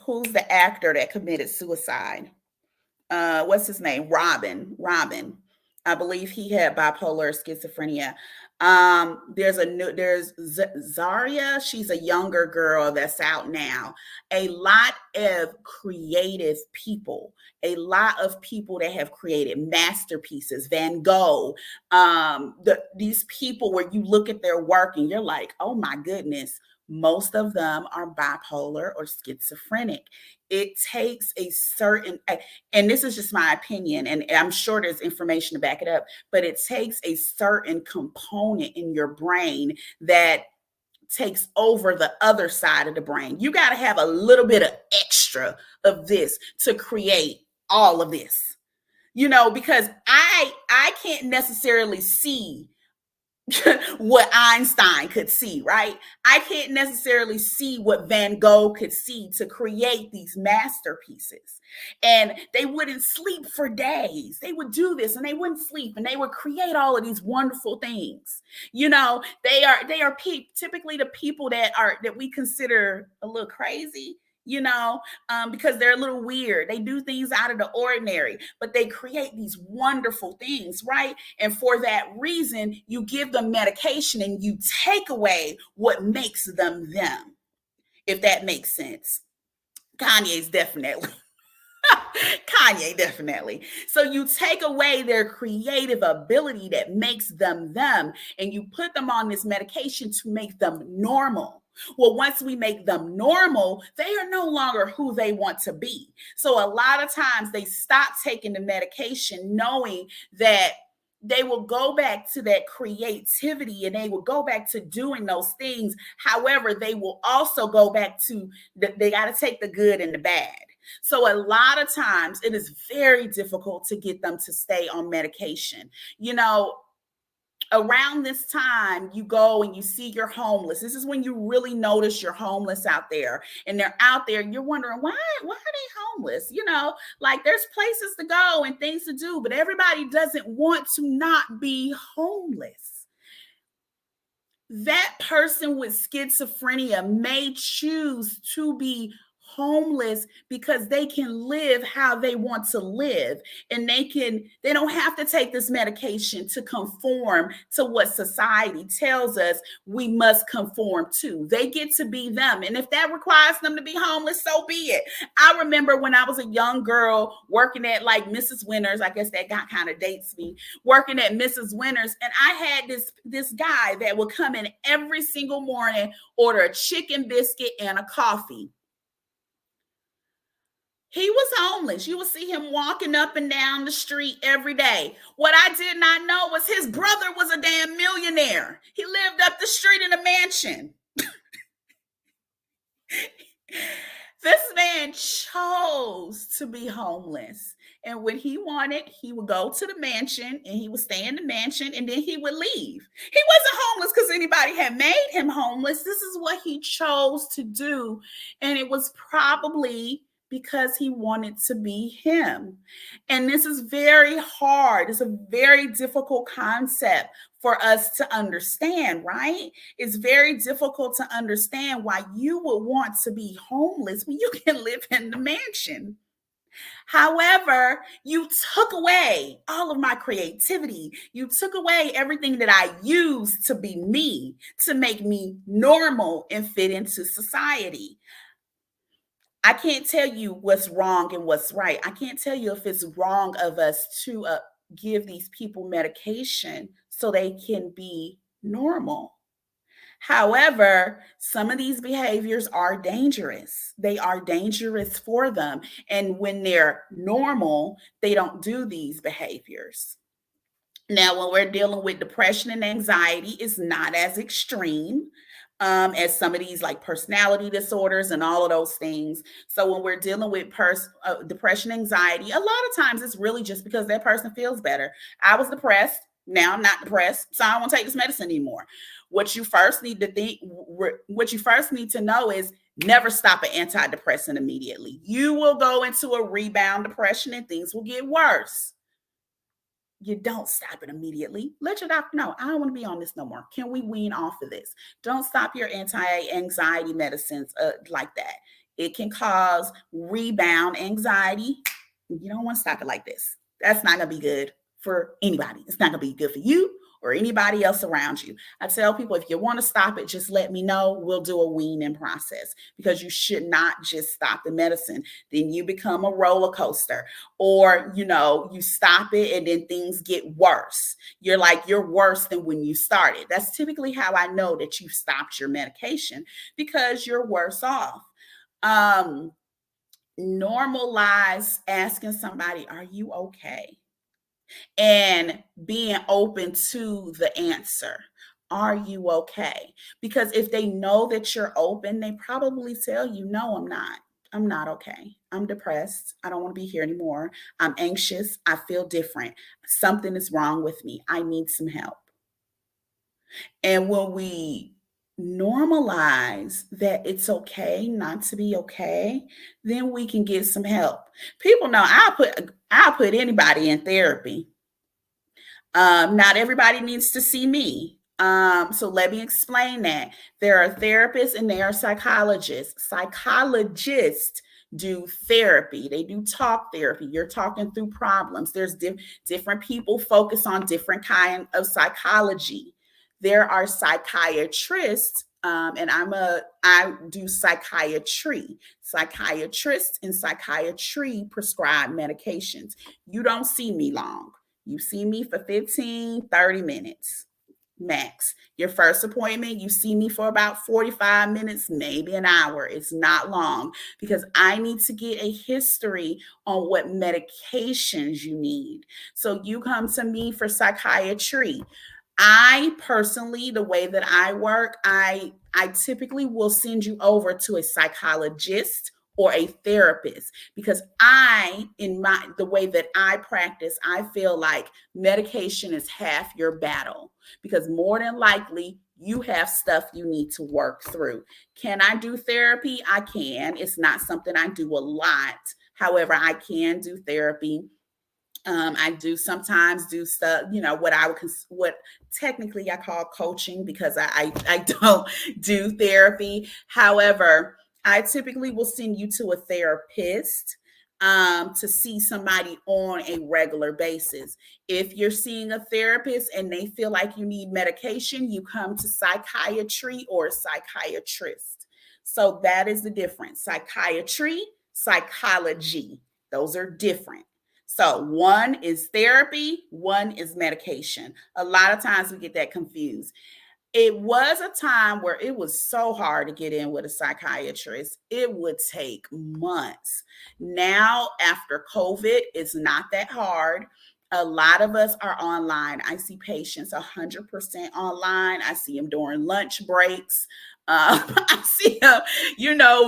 Who's the actor that committed suicide? What's his name? Robin. I believe he had bipolar schizophrenia. There's Zaria. She's a younger girl that's out now. A lot of creative people, a lot of people that have created masterpieces, Van Gogh, these people where you look at their work and you're like, oh my goodness, most of them are bipolar or schizophrenic. It takes a certain, and this is just my opinion, and I'm sure there's information to back it up, but it takes a certain component in your brain that takes over the other side of the brain. You got to have a little bit of extra of this to create all of this. because I can't necessarily see what Einstein could see, right? I can't necessarily see what Van Gogh could see to create these masterpieces. And they wouldn't sleep for days. They would do this and they wouldn't sleep and they would create all of these wonderful things. They are typically the people that we consider a little crazy, because they're a little weird. They do things out of the ordinary, but they create these wonderful things, right? And for that reason, you give them medication and you take away what makes them them, if that makes sense. Kanye's definitely. Kanye, definitely. So you take away their creative ability that makes them them, and you put them on this medication to make them normal. Well, once we make them normal, they are no longer who they want to be. So a lot of times they stop taking the medication knowing that they will go back to that creativity and they will go back to doing those things. However, they will also go back to they got to take the good and the bad. So a lot of times it is very difficult to get them to stay on medication. Around this time, you go and you see you're homeless. This is when you really notice you're homeless out there, and they're out there and you're wondering, why are they homeless? Like there's places to go and things to do, but everybody doesn't want to not be homeless. That person with schizophrenia may choose to be homeless because they can live how they want to live, and they don't have to take this medication to conform to what society tells us we must conform to. They get to be them, and if that requires them to be homeless, so be it. I remember when I was a young girl working at like Mrs. Winters, I guess that kind of dates me, working at Mrs. Winters, and I had this guy that would come in every single morning, order a chicken biscuit and a coffee. He was homeless. You would see him walking up and down the street every day. What I did not know was his brother was a damn millionaire. He lived up the street in a mansion. This man chose to be homeless. And when he wanted, he would go to the mansion and he would stay in the mansion and then he would leave. He wasn't homeless because anybody had made him homeless. This is what he chose to do. And it was probably because he wanted to be him. And this is very hard. It's a very difficult concept for us to understand, right? It's very difficult to understand why you would want to be homeless when you can live in the mansion. However, you took away all of my creativity. You took away everything that I used to be me, to make me normal and fit into society. I can't tell you what's wrong and what's right. I can't tell you if it's wrong of us to give these people medication so they can be normal. However, some of these behaviors are dangerous. They are dangerous for them. And when they're normal, they don't do these behaviors. Now, when we're dealing with depression and anxiety, it's not as extreme as some of these like personality disorders and all of those things. So when we're dealing with depression, anxiety, a lot of times it's really just because that person feels better. I was depressed. Now I'm not depressed, so I don't want to take this medicine anymore. What you first need to know is never stop an antidepressant immediately. You will go into a rebound depression and things will get worse. You don't stop it immediately. Let your doctor know, I don't want to be on this no more. Can we wean off of this? Don't stop your anti-anxiety medicines like that. It can cause rebound anxiety. You don't want to stop it like this. That's not going to be good for anybody. It's not going to be good for you or anybody else around you. I tell people, if you want to stop it, just let me know. We'll do a weaning process, because you should not just stop the medicine. Then you become a roller coaster, or, you stop it and then things get worse. You're worse than when you started. That's typically how I know that you stopped your medication, because you're worse off. Normalize asking somebody, are you okay? And being open to the answer. Are you okay? Because if they know that you're open, they probably tell you, no, I'm not. I'm not okay. I'm depressed. I don't want to be here anymore. I'm anxious. I feel different. Something is wrong with me. I need some help. And when we normalize that it's okay not to be okay, then we can get some help. People know I'll put anybody in therapy. Not everybody needs to see me. So let me explain that. There are therapists and there are psychologists. Psychologists do therapy. They do talk therapy. You're talking through problems. There's different people focus on different kind of psychology. There are psychiatrists, and I do psychiatry. Psychiatrists and psychiatry prescribe medications. You don't see me long. You see me for 15, 30 minutes max. Your first appointment, you see me for about 45 minutes, maybe an hour. It's not long because I need to get a history on what medications you need. So you come to me for psychiatry. I personally, the way that I work, I typically will send you over to a psychologist or a therapist because the way that I practice, I feel like medication is half your battle because more than likely you have stuff you need to work through. Can I do therapy? I can. It's not something I do a lot. However, I can do therapy. I do sometimes do stuff, what technically I call coaching because I don't do therapy. However, I typically will send you to a therapist to see somebody on a regular basis. If you're seeing a therapist and they feel like you need medication, you come to psychiatry or a psychiatrist. So that is the difference. Psychiatry, psychology, those are different. So one is therapy, one is medication. A lot of times we get that confused. It was a time where it was so hard to get in with a psychiatrist. It would take months. Now, after COVID, it's not that hard. A lot of us are online. I see patients 100% online. I see them during lunch breaks. I see them,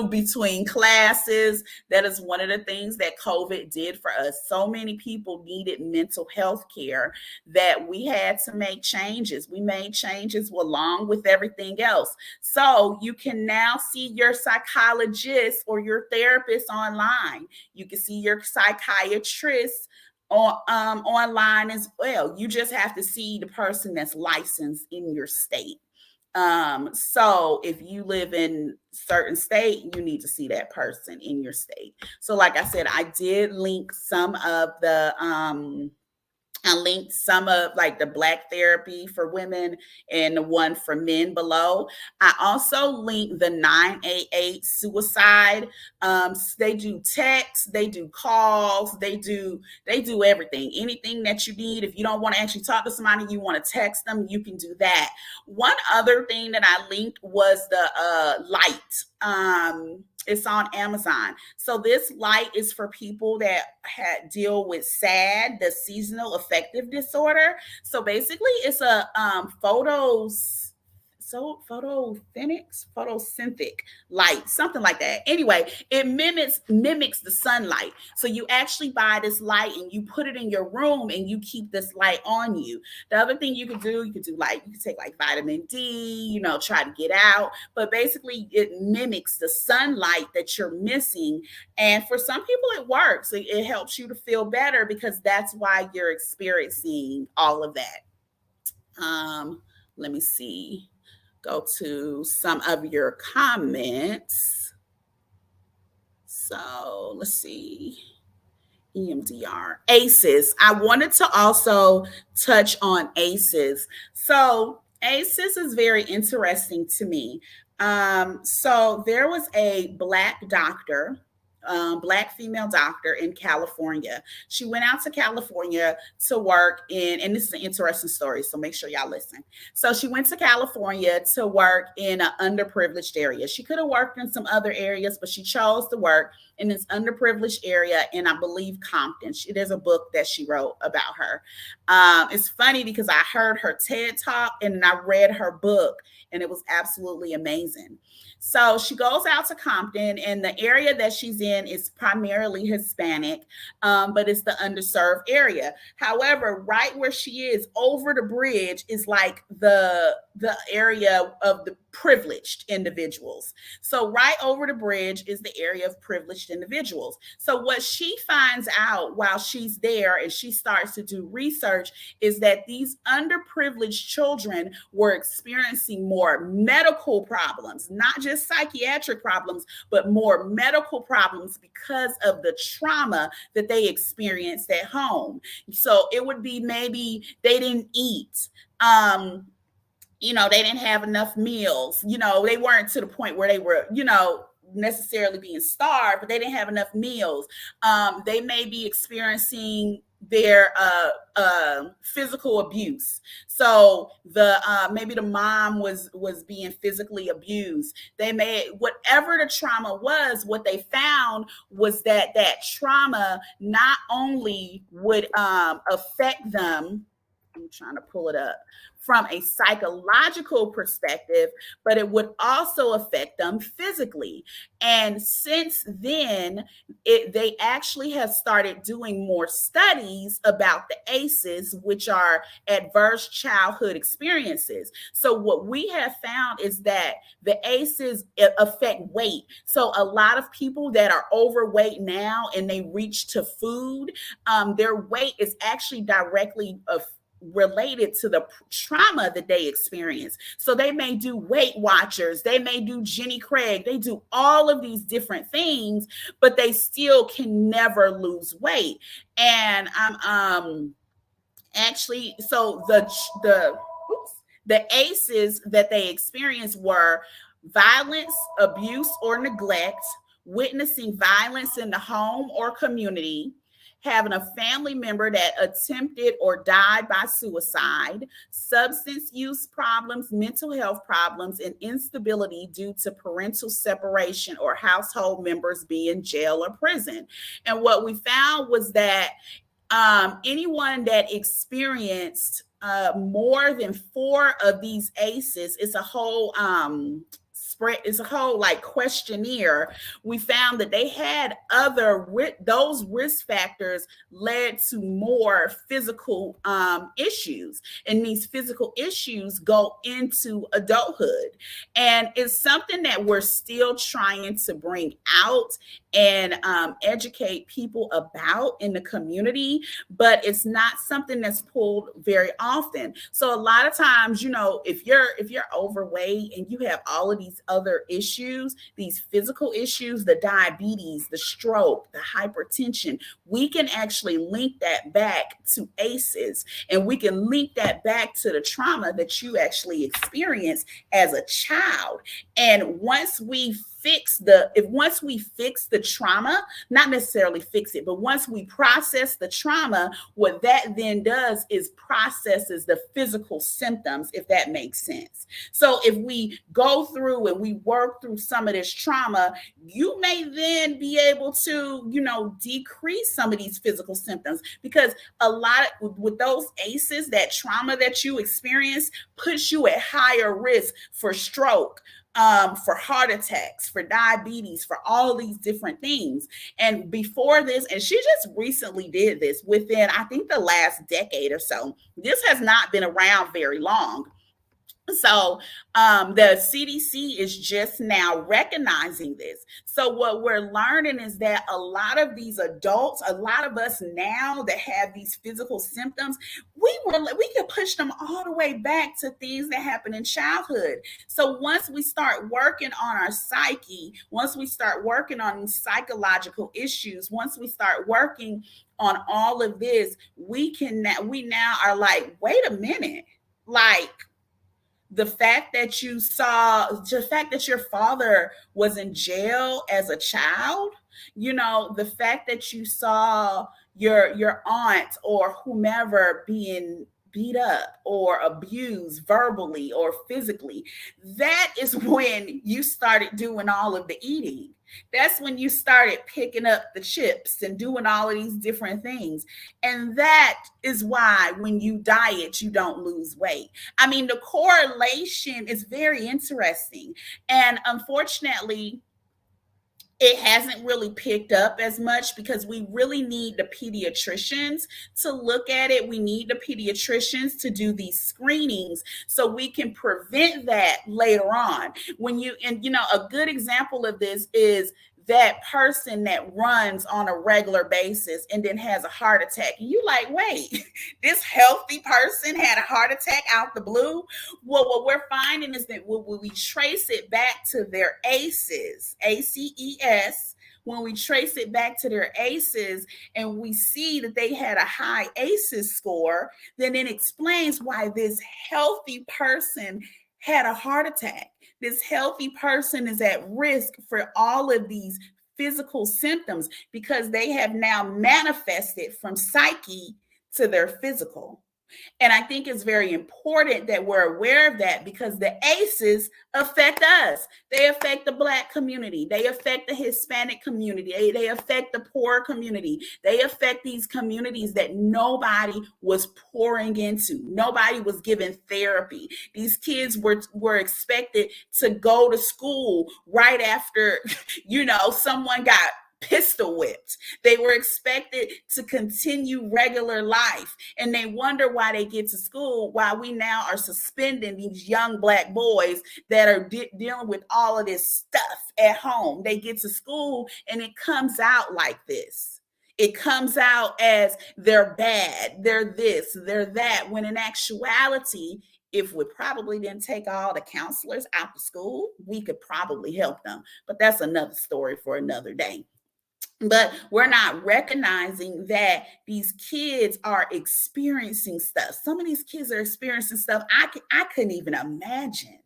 between classes. That is one of the things that COVID did for us. So many people needed mental health care that we had to make changes. We made changes along with everything else. So you can now see your psychologist or your therapist online. You can see your psychiatrist online as well. You just have to see the person that's licensed in your state. So if you live in certain state, you need to see that person in your state. So like I said, I did link some of the I linked some of like the Black therapy for women and the one for men below. I also linked the 988 suicide. They do text, they do calls, they do everything. Anything that you need. If you don't want to actually talk to somebody, you want to text them, you can do that. One other thing that I linked was the light. It's on Amazon. So this light is for people that deal with SAD, the seasonal affective disorder. So basically it's a photosynthetic light, something like that. Anyway, it mimics the sunlight. So you actually buy this light and you put it in your room and you keep this light on you. The other thing you could take like vitamin D, try to get out. But basically it mimics the sunlight that you're missing. And for some people it works. It helps you to feel better because that's why you're experiencing all of that. Let me see. Go to some of your comments. So let's see. EMDR. ACEs. I wanted to also touch on ACEs. So ACEs is very interesting to me. So there was a Black doctor Black female doctor in California. She went out to California to work in, and this is an interesting story, so make sure y'all listen. So she went to California to work in an underprivileged area. She could have worked in some other areas, but she chose to work in this underprivileged area in, I believe, Compton. There's a book that she wrote about her. It's funny because I heard her TED Talk and I read her book, and it was absolutely amazing. So she goes out to Compton, and the area that she's in is primarily Hispanic, but it's the underserved area. However, right where she is, over the bridge, is like the area of the privileged individuals. So right over the bridge is the area of privileged individuals. So what she finds out while she's there and she starts to do research is that these underprivileged children were experiencing more medical problems, not just psychiatric problems, but more medical problems because of the trauma that they experienced at home. So it would be maybe they didn't eat, they didn't have enough meals. They weren't to the point where they were, necessarily being starved, but they didn't have enough meals. They may be experiencing their physical abuse. So maybe the mom was being physically abused. Whatever the trauma was, what they found was that trauma not only would affect them, I'm trying to pull it up, from a psychological perspective, but it would also affect them physically. And since then, they actually have started doing more studies about the ACEs, which are adverse childhood experiences. So what we have found is that the ACEs affect weight. So a lot of people that are overweight now and they reach to food, their weight is actually directly related to the trauma that they experience. So they may do Weight Watchers, they may do Jenny Craig, they do all of these different things, but they still can never lose weight. And actually, so the ACEs that they experienced were violence, abuse, or neglect, witnessing violence in the home or community, having a family member that attempted or died by suicide, substance use problems, mental health problems, and instability due to parental separation or household members being in jail or prison. And what we found was that anyone that experienced more than 4 of these ACEs, it's a whole like questionnaire. We found that they had those risk factors led to more physical issues, and these physical issues go into adulthood. And it's something that we're still trying to bring out and educate people about in the community, but it's not something that's pulled very often. So a lot of times, if you're overweight and you have all of these other issues, these physical issues, the diabetes, the stroke, the hypertension, we can actually link that back to ACEs, and we can link that back to the trauma that you actually experienced as a child. And once we fix the trauma, not necessarily fix it, but once we process the trauma, what that then does is processes the physical symptoms, if that makes sense. So if we go through and we work through some of this trauma, you may then be able to, decrease some of these physical symptoms, because a lot with those ACEs, that trauma that you experience puts you at higher risk for stroke, for heart attacks, for diabetes, for all these different things. And before this, and she just recently did this within, I think, the last decade or so. This has not been around very long. So the CDC is just now recognizing this. So what we're learning is that a lot of these adults, a lot of us now that have these physical symptoms, we can push them all the way back to things that happen in childhood. So once we start working on our psyche, once we start working on psychological issues, once we start working on all of this, we now are like, wait a minute, like, the fact that your father was in jail as a child, You know, the fact that you saw your aunt or whomever being beat up or abused verbally or physically, that is when you started doing all of the eating. That's when you started picking up the chips and doing all of these different things. And that is why when you diet, you don't lose weight. I mean, the correlation is very interesting. And unfortunately, it hasn't really picked up as much because we really need the pediatricians to look at it. We need the pediatricians to do these screenings so we can prevent that later on. And a good example of this is that person that runs on a regular basis and then has a heart attack. And you like, wait, this healthy person had a heart attack out the blue? Well, what we're finding is that when we trace it back to their ACEs, ACES, when we trace it back to their ACEs and we see that they had a high ACEs score, then it explains why this healthy person had a heart attack. This healthy person is at risk for all of these physical symptoms because they have now manifested from psyche to their physical. And I think it's very important that we're aware of that because the ACEs affect us. They affect the Black community. They affect the Hispanic community. They affect the poor community. They affect these communities that nobody was pouring into. Nobody was given therapy. These kids were expected to go to school right after, someone got pistol whipped. They were expected to continue regular life, and they wonder why they get to school while we now are suspending these young Black boys that are dealing with all of this stuff at home. They get to school and it comes out like this. It comes out as they're bad, they're this, they're that, when in actuality, if we probably didn't take all the counselors out of school, we could probably help them. But that's another story for another day. But we're not recognizing that these kids are experiencing stuff. Some of these kids are experiencing stuff I couldn't even imagine.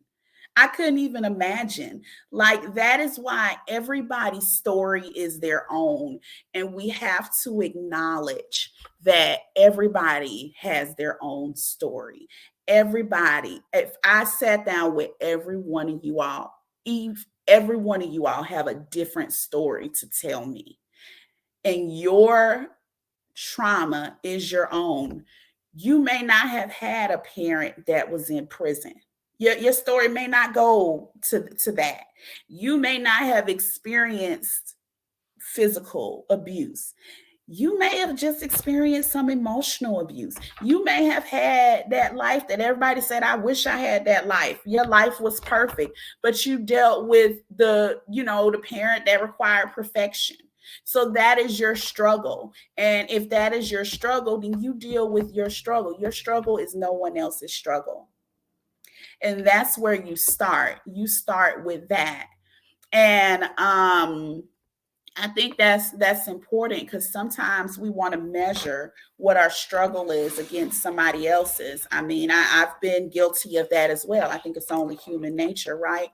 I couldn't even imagine. Like, that is why everybody's story is their own. And we have to acknowledge that everybody has their own story. Everybody, if I sat down with every one of you all, every one of you all have a different story to tell me. And your trauma is your own. You may not have had a parent that was in prison. Your story may not go to that. You may not have experienced physical abuse. You may have just experienced some emotional abuse. You may have had that life that everybody said, I wish I had that life. Your life was perfect, but you dealt with the parent that required perfection. So that is your struggle. And if that is your struggle, then you deal with your struggle. Your struggle is no one else's struggle. And that's where you start. You start with that. And I think that's important because sometimes we want to measure what our struggle is against somebody else's. I mean, I've been guilty of that as well. I think it's only human nature, right?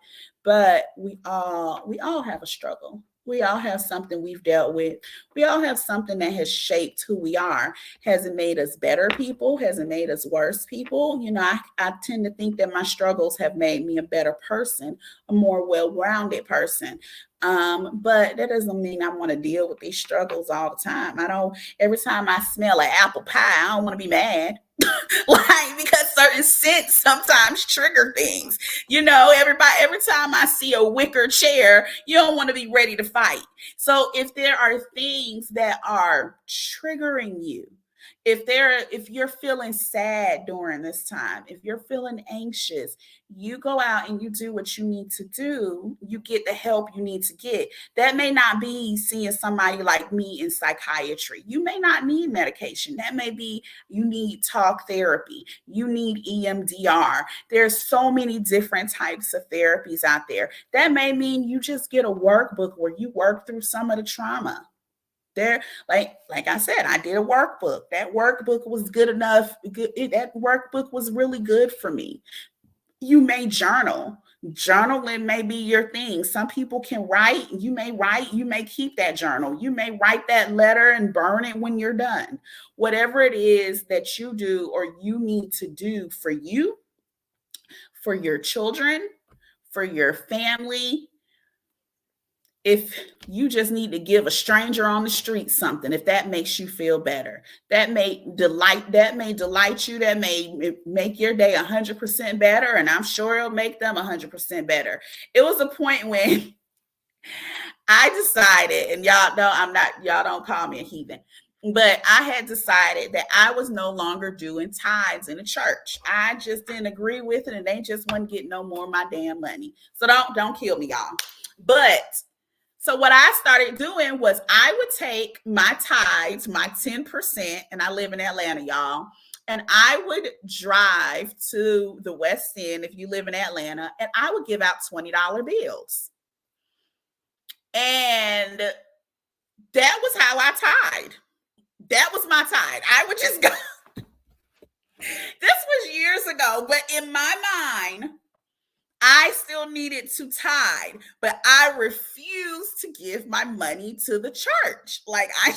But we all have a struggle. We all have something we've dealt with. We all have something that has shaped who we are. Has it made us better people? Has it made us worse people? I tend to think that my struggles have made me a better person, a more well-rounded person. But that doesn't mean I want to deal with these struggles all the time. Every time I smell an apple pie, I don't want to be mad. Because certain scents sometimes trigger things. Every time I see a wicker chair, you don't want to be ready to fight. So if there are things that are triggering you, if you're feeling sad during this time, if you're feeling anxious, you go out and you do what you need to do. You get the help you need to get. That may not be seeing somebody like me in psychiatry. You may not need medication. That may be you need talk therapy. You need EMDR. There's so many different types of therapies out there. That may mean you just get a workbook where you work through some of the trauma. Like I said, I did a workbook. That workbook was good enough. That workbook was really good for me. You may journal. Journaling may be your thing. Some people can write. You may keep that journal. You may write that letter and burn it when you're done. Whatever it is that you do or you need to do for you, for your children, for your family, if you just need to give a stranger on the street something, if that makes you feel better, that may delight you, that may make your day 100% better, and I'm sure it'll make them 100% better. It was a point when I decided, and y'all don't call me a heathen, but I had decided that I was no longer doing tithes in the church. I just didn't agree with it, and they just wouldn't get no more of my damn money. So don't kill me, y'all. But so what I started doing was I would take my tithes, my 10%, and I live in Atlanta, y'all, and I would drive to the West End if you live in Atlanta, and I would give out $20 bills. And that was how I tithe. That was my tithe. I would just go. This was years ago, but in my mind, I still needed to tithe, but I refused to give my money to the church. Like I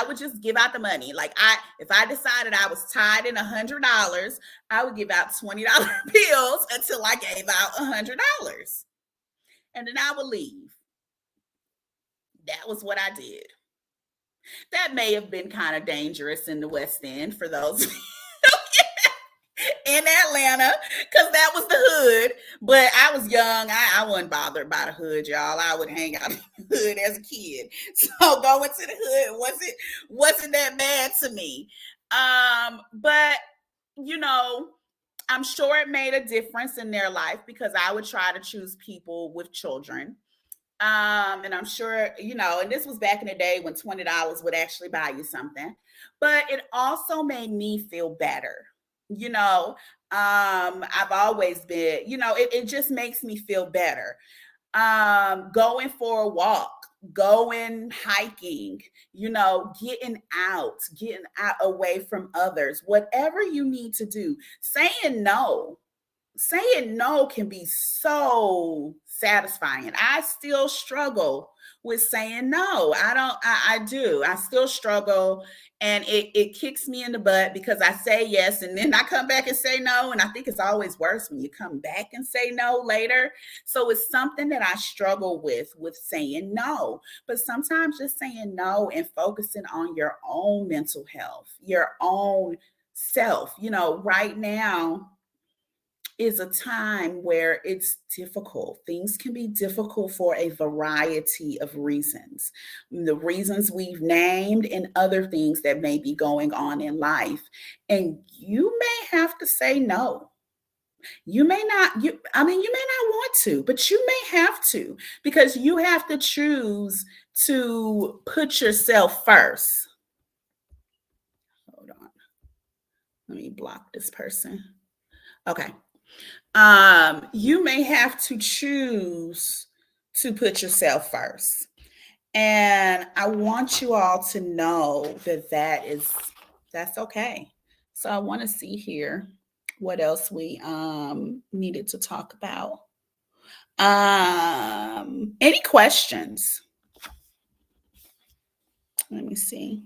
would just give out the money. Like if I decided I was tithing $100, I would give out $20 bills until I gave out $100. And then I would leave. That was what I did. That may have been kind of dangerous in the West End for those in Atlanta, because that was the hood. But I was young. I wasn't bothered by the hood, y'all. I would hang out in the hood as a kid. So going to the hood wasn't that bad to me. But I'm sure it made a difference in their life, because I would try to choose people with children. And I'm sure, and this was back in the day when $20 would actually buy you something, but it also made me feel better. I've always been, it just makes me feel better. Going for a walk, going hiking, getting out away from others, whatever you need to do. Saying no can be so satisfying. I still struggle with saying no. I do. I still struggle, and it kicks me in the butt, because I say yes and then I come back and say no. And I think it's always worse when you come back and say no later. So it's something that I struggle with saying no. But sometimes just saying no and focusing on your own mental health, your own self. Right now is a time where it's difficult. Things can be difficult for a variety of reasons. The reasons we've named, and other things that may be going on in life. And you may have to say no. You may not want to, but you may have to, because you have to choose to put yourself first. Hold on. Let me block this person. Okay. You may have to choose to put yourself first. And I want you all to know that that's okay. So I want to see here what else we needed to talk about. Any questions? Let me see.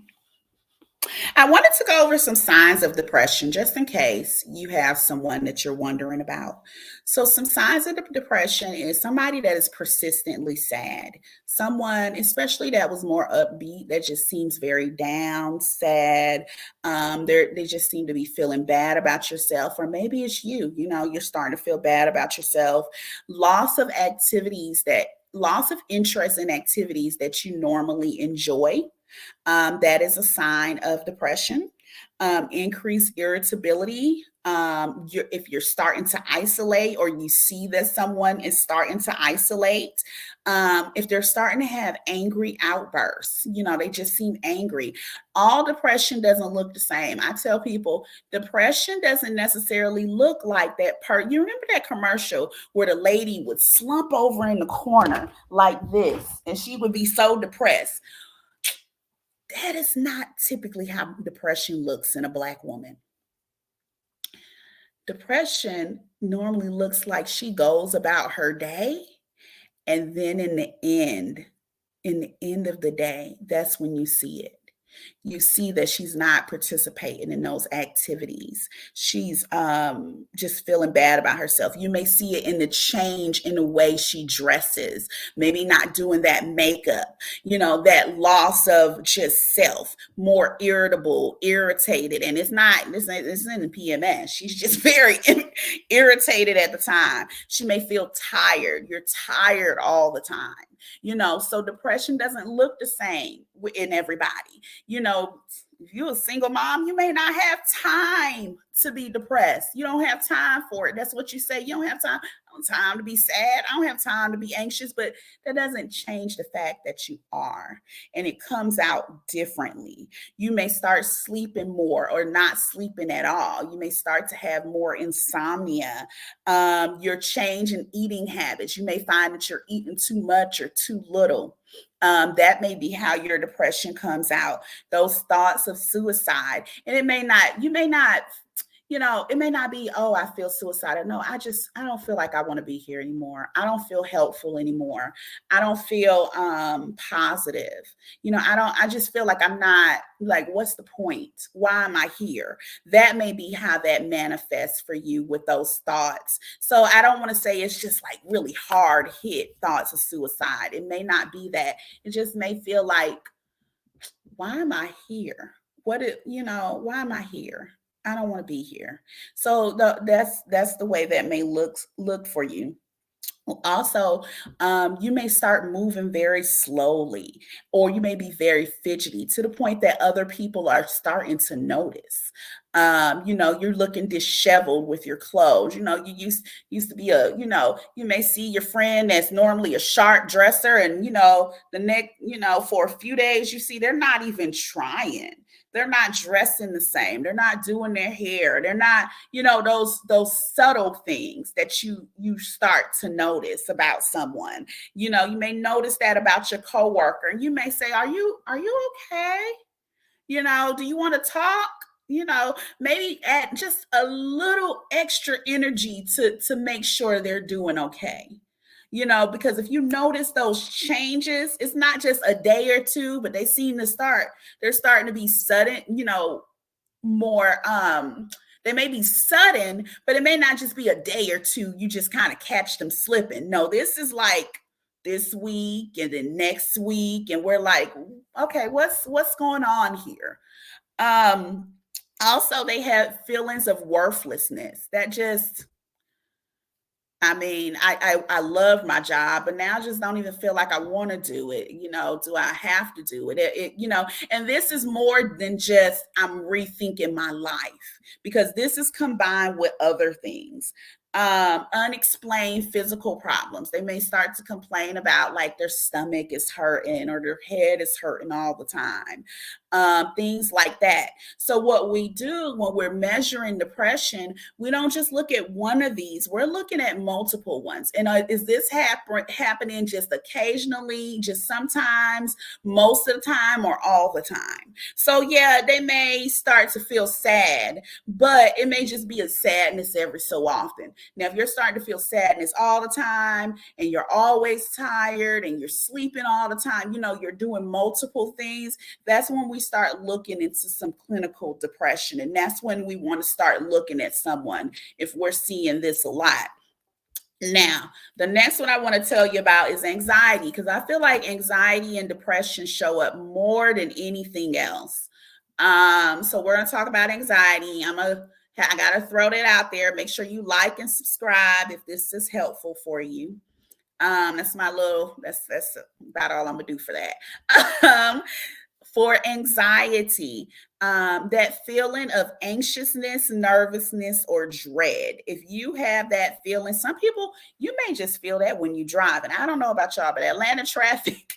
I wanted to go over some signs of depression, just in case you have someone that you're wondering about. So some signs of depression is somebody that is persistently sad, someone especially that was more upbeat, that just seems very down, sad. They just seem to be feeling bad about yourself, or maybe it's you're starting to feel bad about yourself. Loss of interest in activities that you normally enjoy. That is a sign of depression. Increased irritability. If you're starting to isolate, or you see that someone is starting to isolate, if they're starting to have angry outbursts, they just seem angry. All depression doesn't look the same. I tell people, depression doesn't necessarily look like that you remember that commercial where the lady would slump over in the corner like this, and she would be so depressed? That is not typically how depression looks in a Black woman. Depression normally looks like she goes about her day, and then in the end of the day, that's when you see it. You see that she's not participating in those activities. She's just feeling bad about herself. You may see it in the change in the way she dresses, maybe not doing that makeup, that loss of just self, more irritable, irritated. And it's not, this isn't PMS. She's just very irritated at the time. She may feel tired. You're tired all the time. So depression doesn't look the same in everybody. If you're a single mom, you may not have time to be depressed. You don't have time for it. That's what you say. You don't have time. I don't have time to be sad. I don't have time to be anxious, but that doesn't change the fact that you are, and it comes out differently. You may start sleeping more or not sleeping at all. You may start to have more insomnia. Your change in eating habits. You may find that you're eating too much or too little. That may be how your depression comes out. Those thoughts of suicide. And it may not be, oh, I feel suicidal. No, I don't feel like I want to be here anymore. I don't feel helpful anymore. I don't feel positive. I just feel like I'm not, like, what's the point? Why am I here? That may be how that manifests for you with those thoughts. So I don't want to say it's just like really hard hit thoughts of suicide. It may not be that. It just may feel like, why am I here? Why am I here? I don't want to be here. So that's the way that may look for you. Also, you may start moving very slowly, or you may be very fidgety to the point that other people are starting to notice. You're looking disheveled with your clothes. You used to be you may see your friend that's normally a sharp dresser, and the next, for a few days, you see they're not even trying. They're not dressing the same. They're not doing their hair. They're not, those subtle things that you start to notice about someone. You may notice that about your coworker, and you may say, are you okay? Do you want to talk? Maybe add just a little extra energy to make sure they're doing okay. Because if you notice those changes, it's not just a day or two, but they're starting to be sudden, more, they may be sudden, but it may not just be a day or two. You just kind of catch them slipping. No, this is like this week and then next week. And we're like, okay, what's going on here? Also, they have feelings of worthlessness that just, I love my job, but now I just don't even feel like I want to do it. Do I have to do it? And this is more than just I'm rethinking my life, because this is combined with other things. Unexplained physical problems. They may start to complain about like their stomach is hurting or their head is hurting all the time. Things like that. So what we do when we're measuring depression, we don't just look at one of these. We're looking at multiple ones. And is this happening just occasionally, just sometimes, most of the time, or all the time? So yeah, they may start to feel sad, but it may just be a sadness every so often. Now, if you're starting to feel sadness all the time, and you're always tired, and you're sleeping all the time, you're doing multiple things, that's when we start looking into some clinical depression. And that's when we want to start looking at someone if we're seeing this a lot. Now, the next one I want to tell you about is anxiety, because I feel like anxiety and depression show up more than anything else. So we're going to talk about anxiety. I got to throw that out there. Make sure you like and subscribe if this is helpful for you. That's about all I'm going to do for that. For anxiety, that feeling of anxiousness, nervousness, or dread. If you have that feeling, some people, you may just feel that when you're driving. I don't know about y'all, but Atlanta traffic,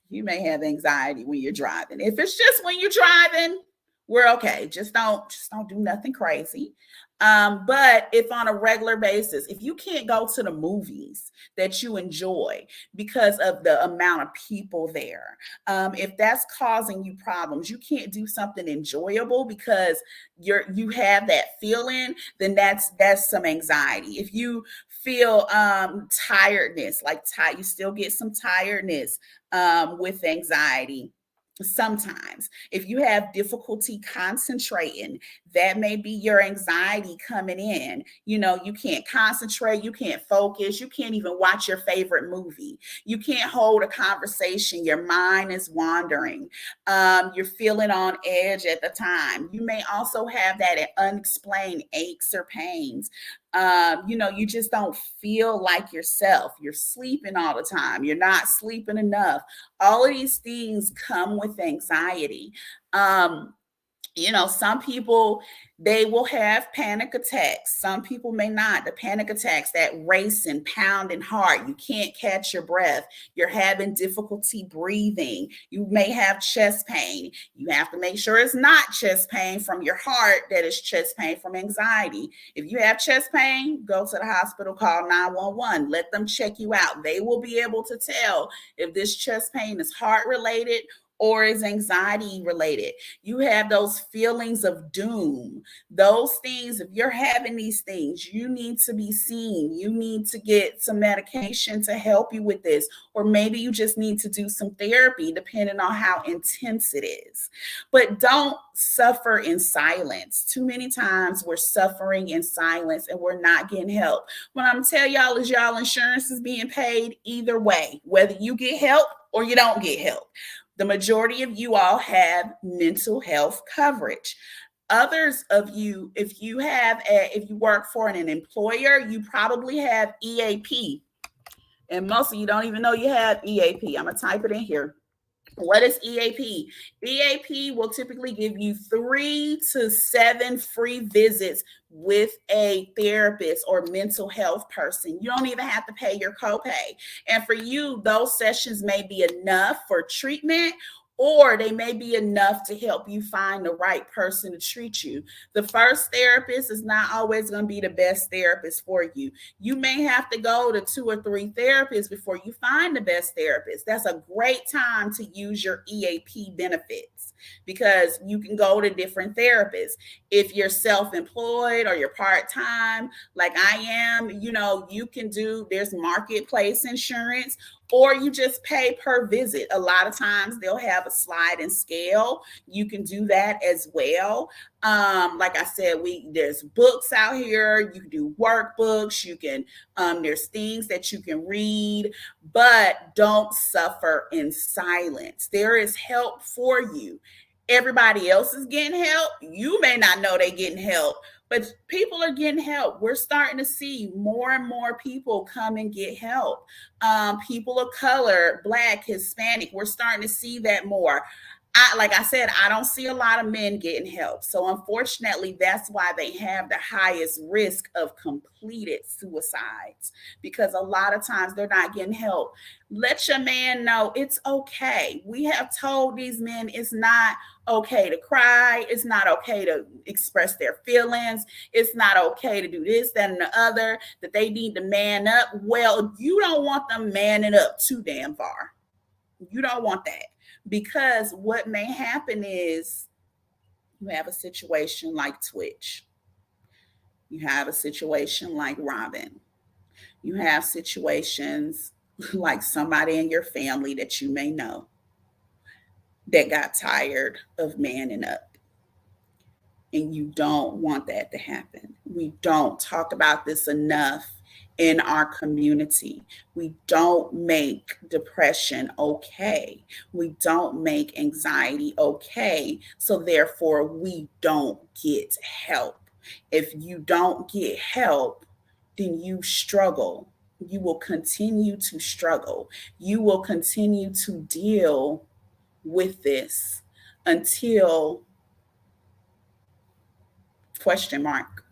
you may have anxiety when you're driving. If it's just when you're driving, we're okay. Just don't do nothing crazy. But if on a regular basis, if you can't go to the movies that you enjoy because of the amount of people there, if that's causing you problems, you can't do something enjoyable because you have that feeling, then that's some anxiety. If you feel tiredness, like you still get some tiredness with anxiety. Sometimes, if you have difficulty concentrating, that may be your anxiety coming in. You can't concentrate, you can't focus, you can't even watch your favorite movie, you can't hold a conversation, your mind is wandering, you're feeling on edge at the time. You may also have that unexplained aches or pains. You just don't feel like yourself. You're sleeping all the time. You're not sleeping enough. All of these things come with anxiety. Some people, they will have panic attacks. Some people may not. The panic attacks, that racing, pounding heart, you can't catch your breath. You're having difficulty breathing. You may have chest pain. You have to make sure it's not chest pain from your heart, that is chest pain from anxiety. If you have chest pain, go to the hospital, call 911. Let them check you out. They will be able to tell if this chest pain is heart related or is anxiety related. You have those feelings of doom. Those things, if you're having these things, you need to be seen. You need to get some medication to help you with this. Or maybe you just need to do some therapy, depending on how intense it is. But don't suffer in silence. Too many times we're suffering in silence and we're not getting help. What I'm telling y'all is y'all insurance is being paid either way, whether you get help or you don't get help. The majority of you all have mental health coverage. Others of you, if you work for an employer, you probably have EAP. And most of you don't even know you have EAP. I'm going to type it in here. What is EAP? EAP will typically give you 3 to 7 free visits with a therapist or mental health person. You don't even have to pay your copay. And for you, those sessions may be enough for treatment, or they may be enough to help you find the right person to treat you. The first therapist is not always going to be the best therapist for you. You may have to go to 2 or 3 therapists before you find the best therapist. That's a great time to use your EAP benefits, because you can go to different therapists. If you're self-employed or you're part-time, like I am, you can there's marketplace insurance, or you just pay per visit. A lot of times they'll have a sliding scale. You can do that as well. Like I said, there's books out here. You can do workbooks. You can, there's things that you can read, but don't suffer in silence. There is help for you. Everybody else is getting help. You may not know they're getting help, but people are getting help. We're starting to see more and more people come and get help. People of color, Black, Hispanic, we're starting to see that more. Like I said, I don't see a lot of men getting help. So unfortunately, that's why they have the highest risk of completed suicides, because a lot of times they're not getting help. Let your man know it's okay. We have told these men it's not okay to cry. It's not okay to express their feelings. It's not okay to do this, that, and the other, that they need to man up. Well, you don't want them manning up too damn far. You don't want that. Because what may happen is you have a situation like tWitch. You have a situation like Robin. You have situations like somebody in your family that you may know that got tired of manning up. And you don't want that to happen. We don't talk about this enough in our community. We don't make depression okay. We don't make anxiety okay. So therefore, we don't get help. If you don't get help, then you struggle. You will continue to struggle. You will continue to deal with this until question mark.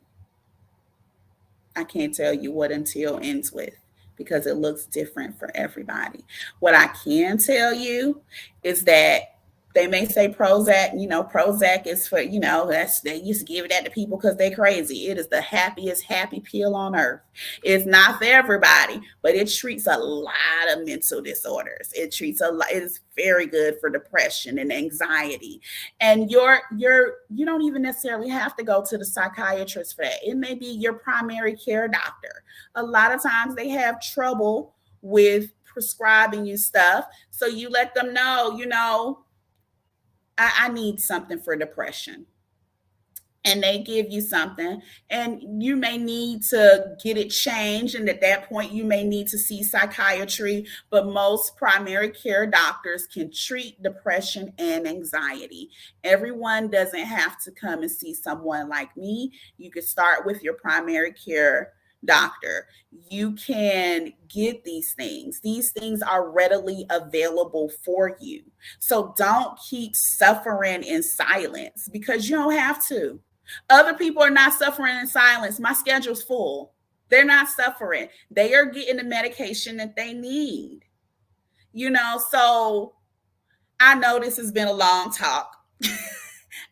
I can't tell you what until ends with, because it looks different for everybody. What I can tell you is that They may say Prozac, Prozac is for, they used to give that to people because they're crazy. It is the happiest happy pill on earth. It's not for everybody, but it treats a lot of mental disorders. It is very good for depression and anxiety. And you don't even necessarily have to go to the psychiatrist for that. It may be your primary care doctor. A lot of times they have trouble with prescribing you stuff. So you let them know, I need something for depression. And they give you something, and you may need to get it changed. And at that point, you may need to see psychiatry. But most primary care doctors can treat depression and anxiety. Everyone doesn't have to come and see someone like me. You could start with your primary care doctor. You can get these things. These things are readily available for you. So don't keep suffering in silence, because you don't have to. Other people are not suffering in silence. My schedule's full. They're not suffering. They are getting the medication that they need. So I know this has been a long talk.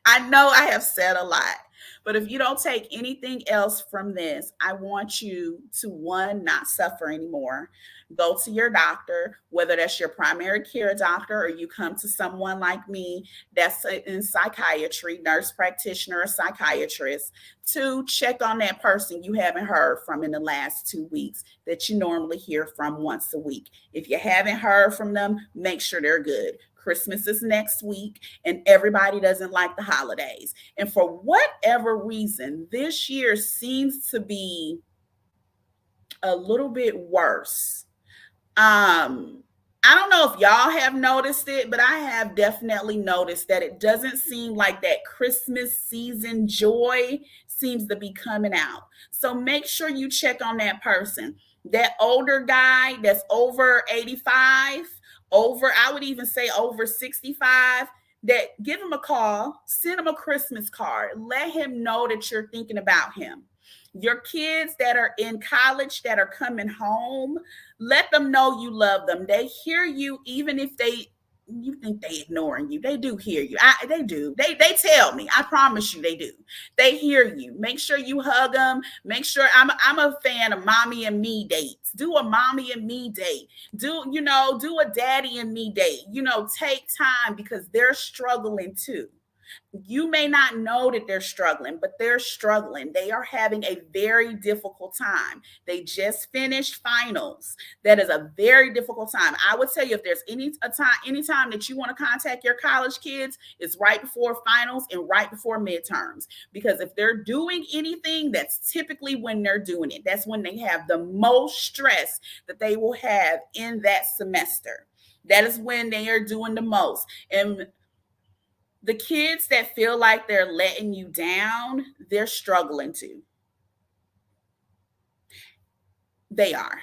I know I have said a lot. But if you don't take anything else from this, I want you to, one, not suffer anymore. Go to your doctor, whether that's your primary care doctor or you come to someone like me that's in psychiatry, nurse practitioner or psychiatrist, to check on that person you haven't heard from in the last 2 weeks that you normally hear from once a week. If you haven't heard from them, make sure they're good. Christmas is next week, and everybody doesn't like the holidays. And for whatever reason, this year seems to be a little bit worse. I don't know if y'all have noticed it, but I have definitely noticed that it doesn't seem like that Christmas season joy seems to be coming out. So make sure you check on that person. That older guy that's over 85, I would even say over 65, that give him a call, send him a Christmas card, let him know that you're thinking about him. Your kids that are in college that are coming home, let them know you love them. They hear you, even if you think they ignoring you. They do hear you. They do. They tell me. I promise you they do. They hear you. Make sure you hug them. Make sure I'm a fan of mommy and me dates. Do a mommy and me date. Do a daddy and me date. Take time, because they're struggling too. You may not know that they're struggling, but they're struggling. They are having a very difficult time. They just finished finals. That is a very difficult time. I would tell you, if there's any time that you want to contact your college kids, it's right before finals and right before midterms. Because if they're doing anything, that's typically when they're doing it. That's when they have the most stress that they will have in that semester. That is when they are doing the most. And the kids that feel like they're letting you down, they're struggling too. They are.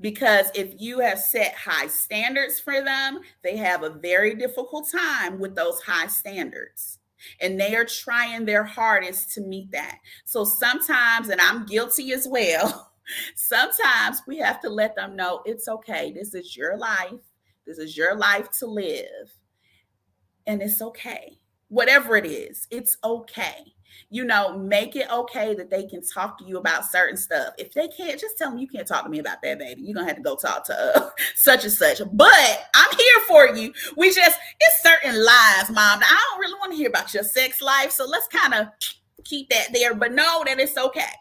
Because if you have set high standards for them, they have a very difficult time with those high standards. And they are trying their hardest to meet that. So sometimes, and I'm guilty as well, sometimes we have to let them know it's okay. This is your life. This is your life to live. And it's okay. Whatever it is, it's okay. Make it okay that they can talk to you about certain stuff. If they can't, just tell them you can't talk to me about that, baby. You're going to have to go talk to such and such. But I'm here for you. It's certain lies, Mom. I don't really want to hear about your sex life. So let's kind of keep that there. But know that it's okay.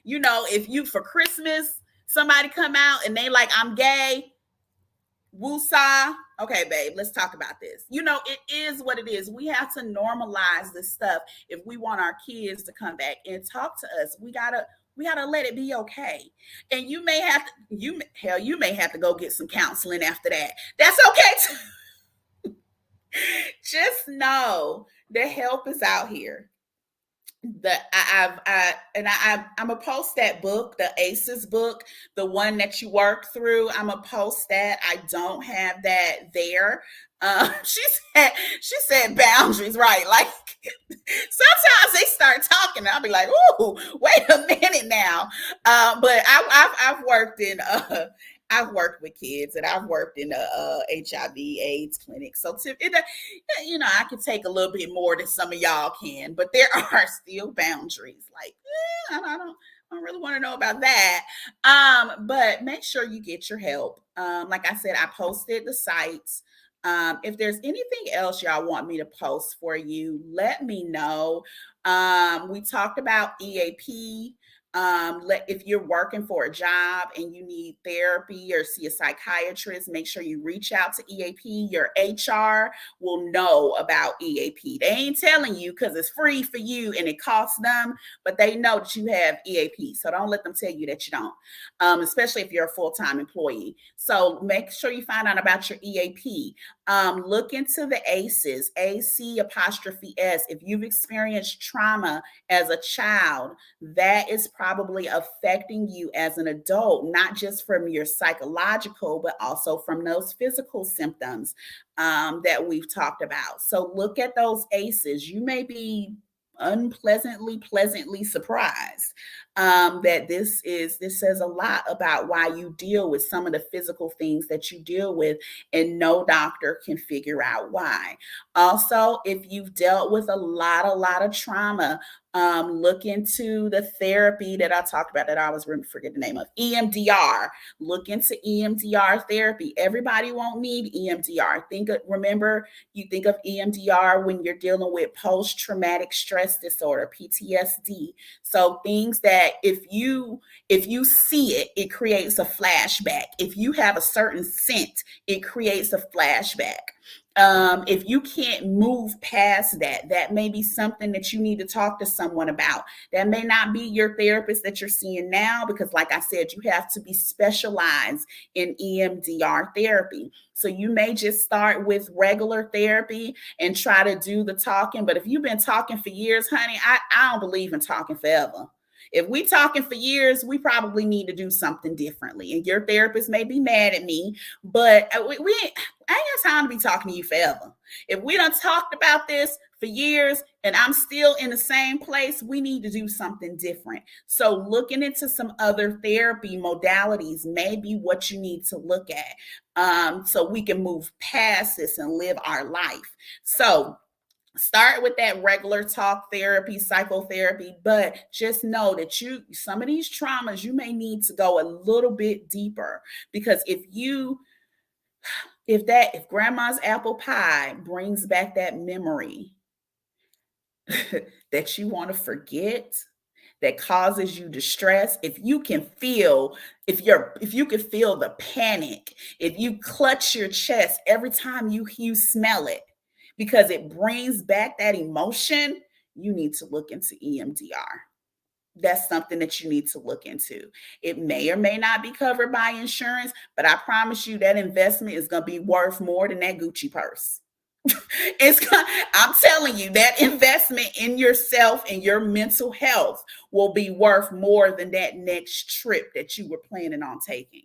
If you, for Christmas, somebody come out and they like, I'm gay, woosah. Okay, babe, let's talk about this. It is what it is. We have to normalize this stuff if we want our kids to come back and talk to us. We gotta let it be okay. And you may have to go get some counseling after that. That's okay too. Just know the help is out here. I'm gonna post that book, the ACEs book, the one that you work through. I'm gonna post that. I don't have that there. She said boundaries, right? Like sometimes they start talking, and I'll be like, "Ooh, wait a minute now." But I've worked in I've worked with kids and I've worked in a HIV/AIDS clinic. So I can take a little bit more than some of y'all can, but there are still boundaries. Like, I don't really want to know about that. But make sure you get your help. Like I said, I posted the sites. If there's anything else y'all want me to post for you, let me know. We talked about EAP. If you're working for a job and you need therapy or see a psychiatrist, make sure you reach out to EAP. Your HR will know about EAP. They ain't telling you because it's free for you and it costs them, but they know that you have EAP. So don't let them tell you that you don't, especially if you're a full-time employee. So make sure you find out about your EAP. Look into the ACEs, AC''S. If you've experienced trauma as a child, that is probably affecting you as an adult, not just from your psychological, but also from those physical symptoms that we've talked about. So look at those ACEs. You may be pleasantly surprised that this says a lot about why you deal with some of the physical things that you deal with, and no doctor can figure out why. Also, if you've dealt with a lot of trauma, look into the therapy that I talked about that I always forget the name of, EMDR. Look into EMDR therapy. Everybody won't need EMDR. Remember, you think of EMDR when you're dealing with post-traumatic stress disorder, PTSD. So things that if you see it, it creates a flashback. If you have a certain scent, it creates a flashback. If you can't move past that, that may be something that you need to talk to someone about. That may not be your therapist that you're seeing now, because like I said, you have to be specialized in EMDR therapy. So you may just start with regular therapy and try to do the talking. But if you've been talking for years, honey, I don't believe in talking forever. If we talking for years, we probably need to do something differently. And your therapist may be mad at me, but I ain't got time to be talking to you forever. If we done talked about this for years and I'm still in the same place, we need to do something different. So looking into some other therapy modalities may be what you need to look at, so we can move past this and live our life. So start with that regular talk therapy, psychotherapy, but just know that some of these traumas, you may need to go a little bit deeper, because if grandma's apple pie brings back that memory that you want to forget, that causes you distress, if you can feel the panic, if you clutch your chest every time you smell it, because it brings back that emotion, you need to look into EMDR. That's something that you need to look into. It may or may not be covered by insurance, but I promise you that investment is going to be worth more than that Gucci purse. I'm telling you, that investment in yourself and your mental health will be worth more than that next trip that you were planning on taking.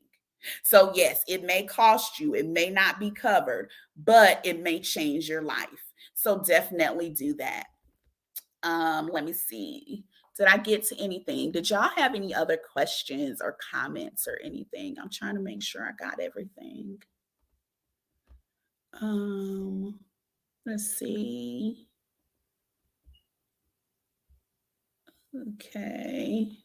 So yes, it may cost you, it may not be covered, but it may change your life. So definitely do that. Let me see. Did I get to anything? Did y'all have any other questions or comments or anything? I'm trying to make sure I got everything. Let's see. Okay.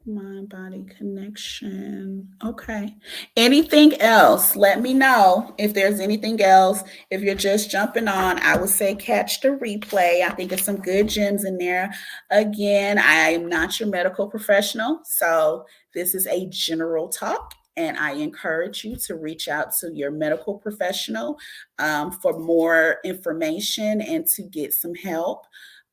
Mind body connection. Okay. Anything else? Let me know if there's anything else. If you're just jumping on, I would say catch the replay. I think there's some good gems in there. Again, I am not your medical professional, so this is a general talk, and I encourage you to reach out to your medical professional for more information and to get some help.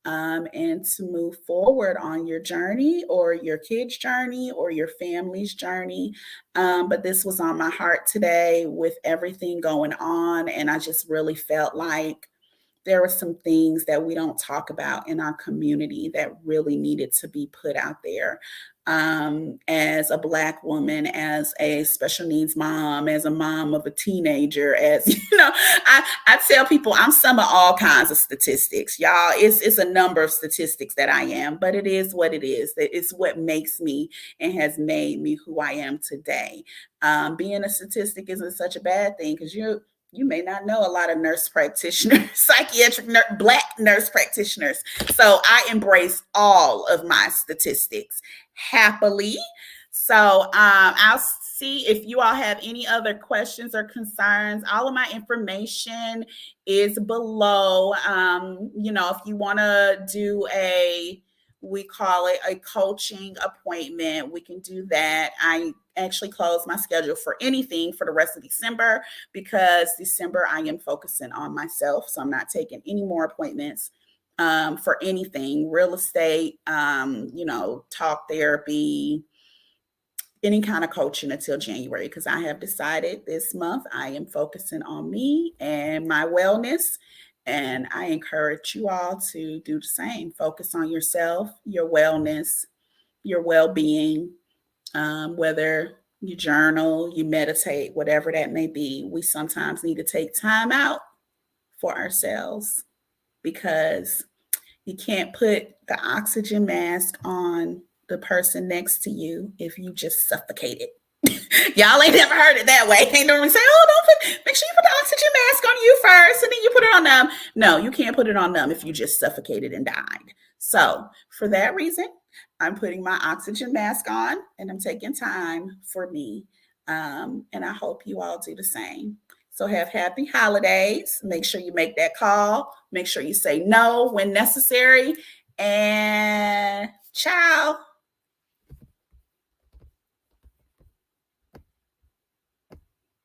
And to move forward on your journey, or your kids' journey, or your family's journey. But this was on my heart today with everything going on. And I just really felt like there were some things that we don't talk about in our community that really needed to be put out there. As a Black woman, as a special needs mom, as a mom of a teenager, as I tell people I'm some of all kinds of statistics, y'all. It's a number of statistics that I am, but it is what it is. It's what makes me and has made me who I am today. Being a statistic isn't such a bad thing, because you may not know a lot of nurse practitioners, Black nurse practitioners. So I embrace all of my statistics happily. So I'll see if you all have any other questions or concerns. All of my information is below. If you want to do we call it a coaching appointment, we can do that. I actually close my schedule for anything for the rest of December, because December I am focusing on myself. So I'm not taking any more appointments for anything, real estate, talk therapy, any kind of coaching until January, because I have decided this month I am focusing on me and my wellness. And I encourage you all to do the same. Focus on yourself, your wellness, your well-being, whether you journal, you meditate, whatever that may be. We sometimes need to take time out for ourselves, because you can't put the oxygen mask on the person next to you if you just suffocated. Y'all ain't never heard it that way. Ain't normally say, make sure you put the oxygen mask on you first and then you put it on them. No, you can't put it on them if you just suffocated and died. So for that reason, I'm putting my oxygen mask on and I'm taking time for me. And I hope you all do the same. So have happy holidays. Make sure you make that call. Make sure you say no when necessary. And ciao.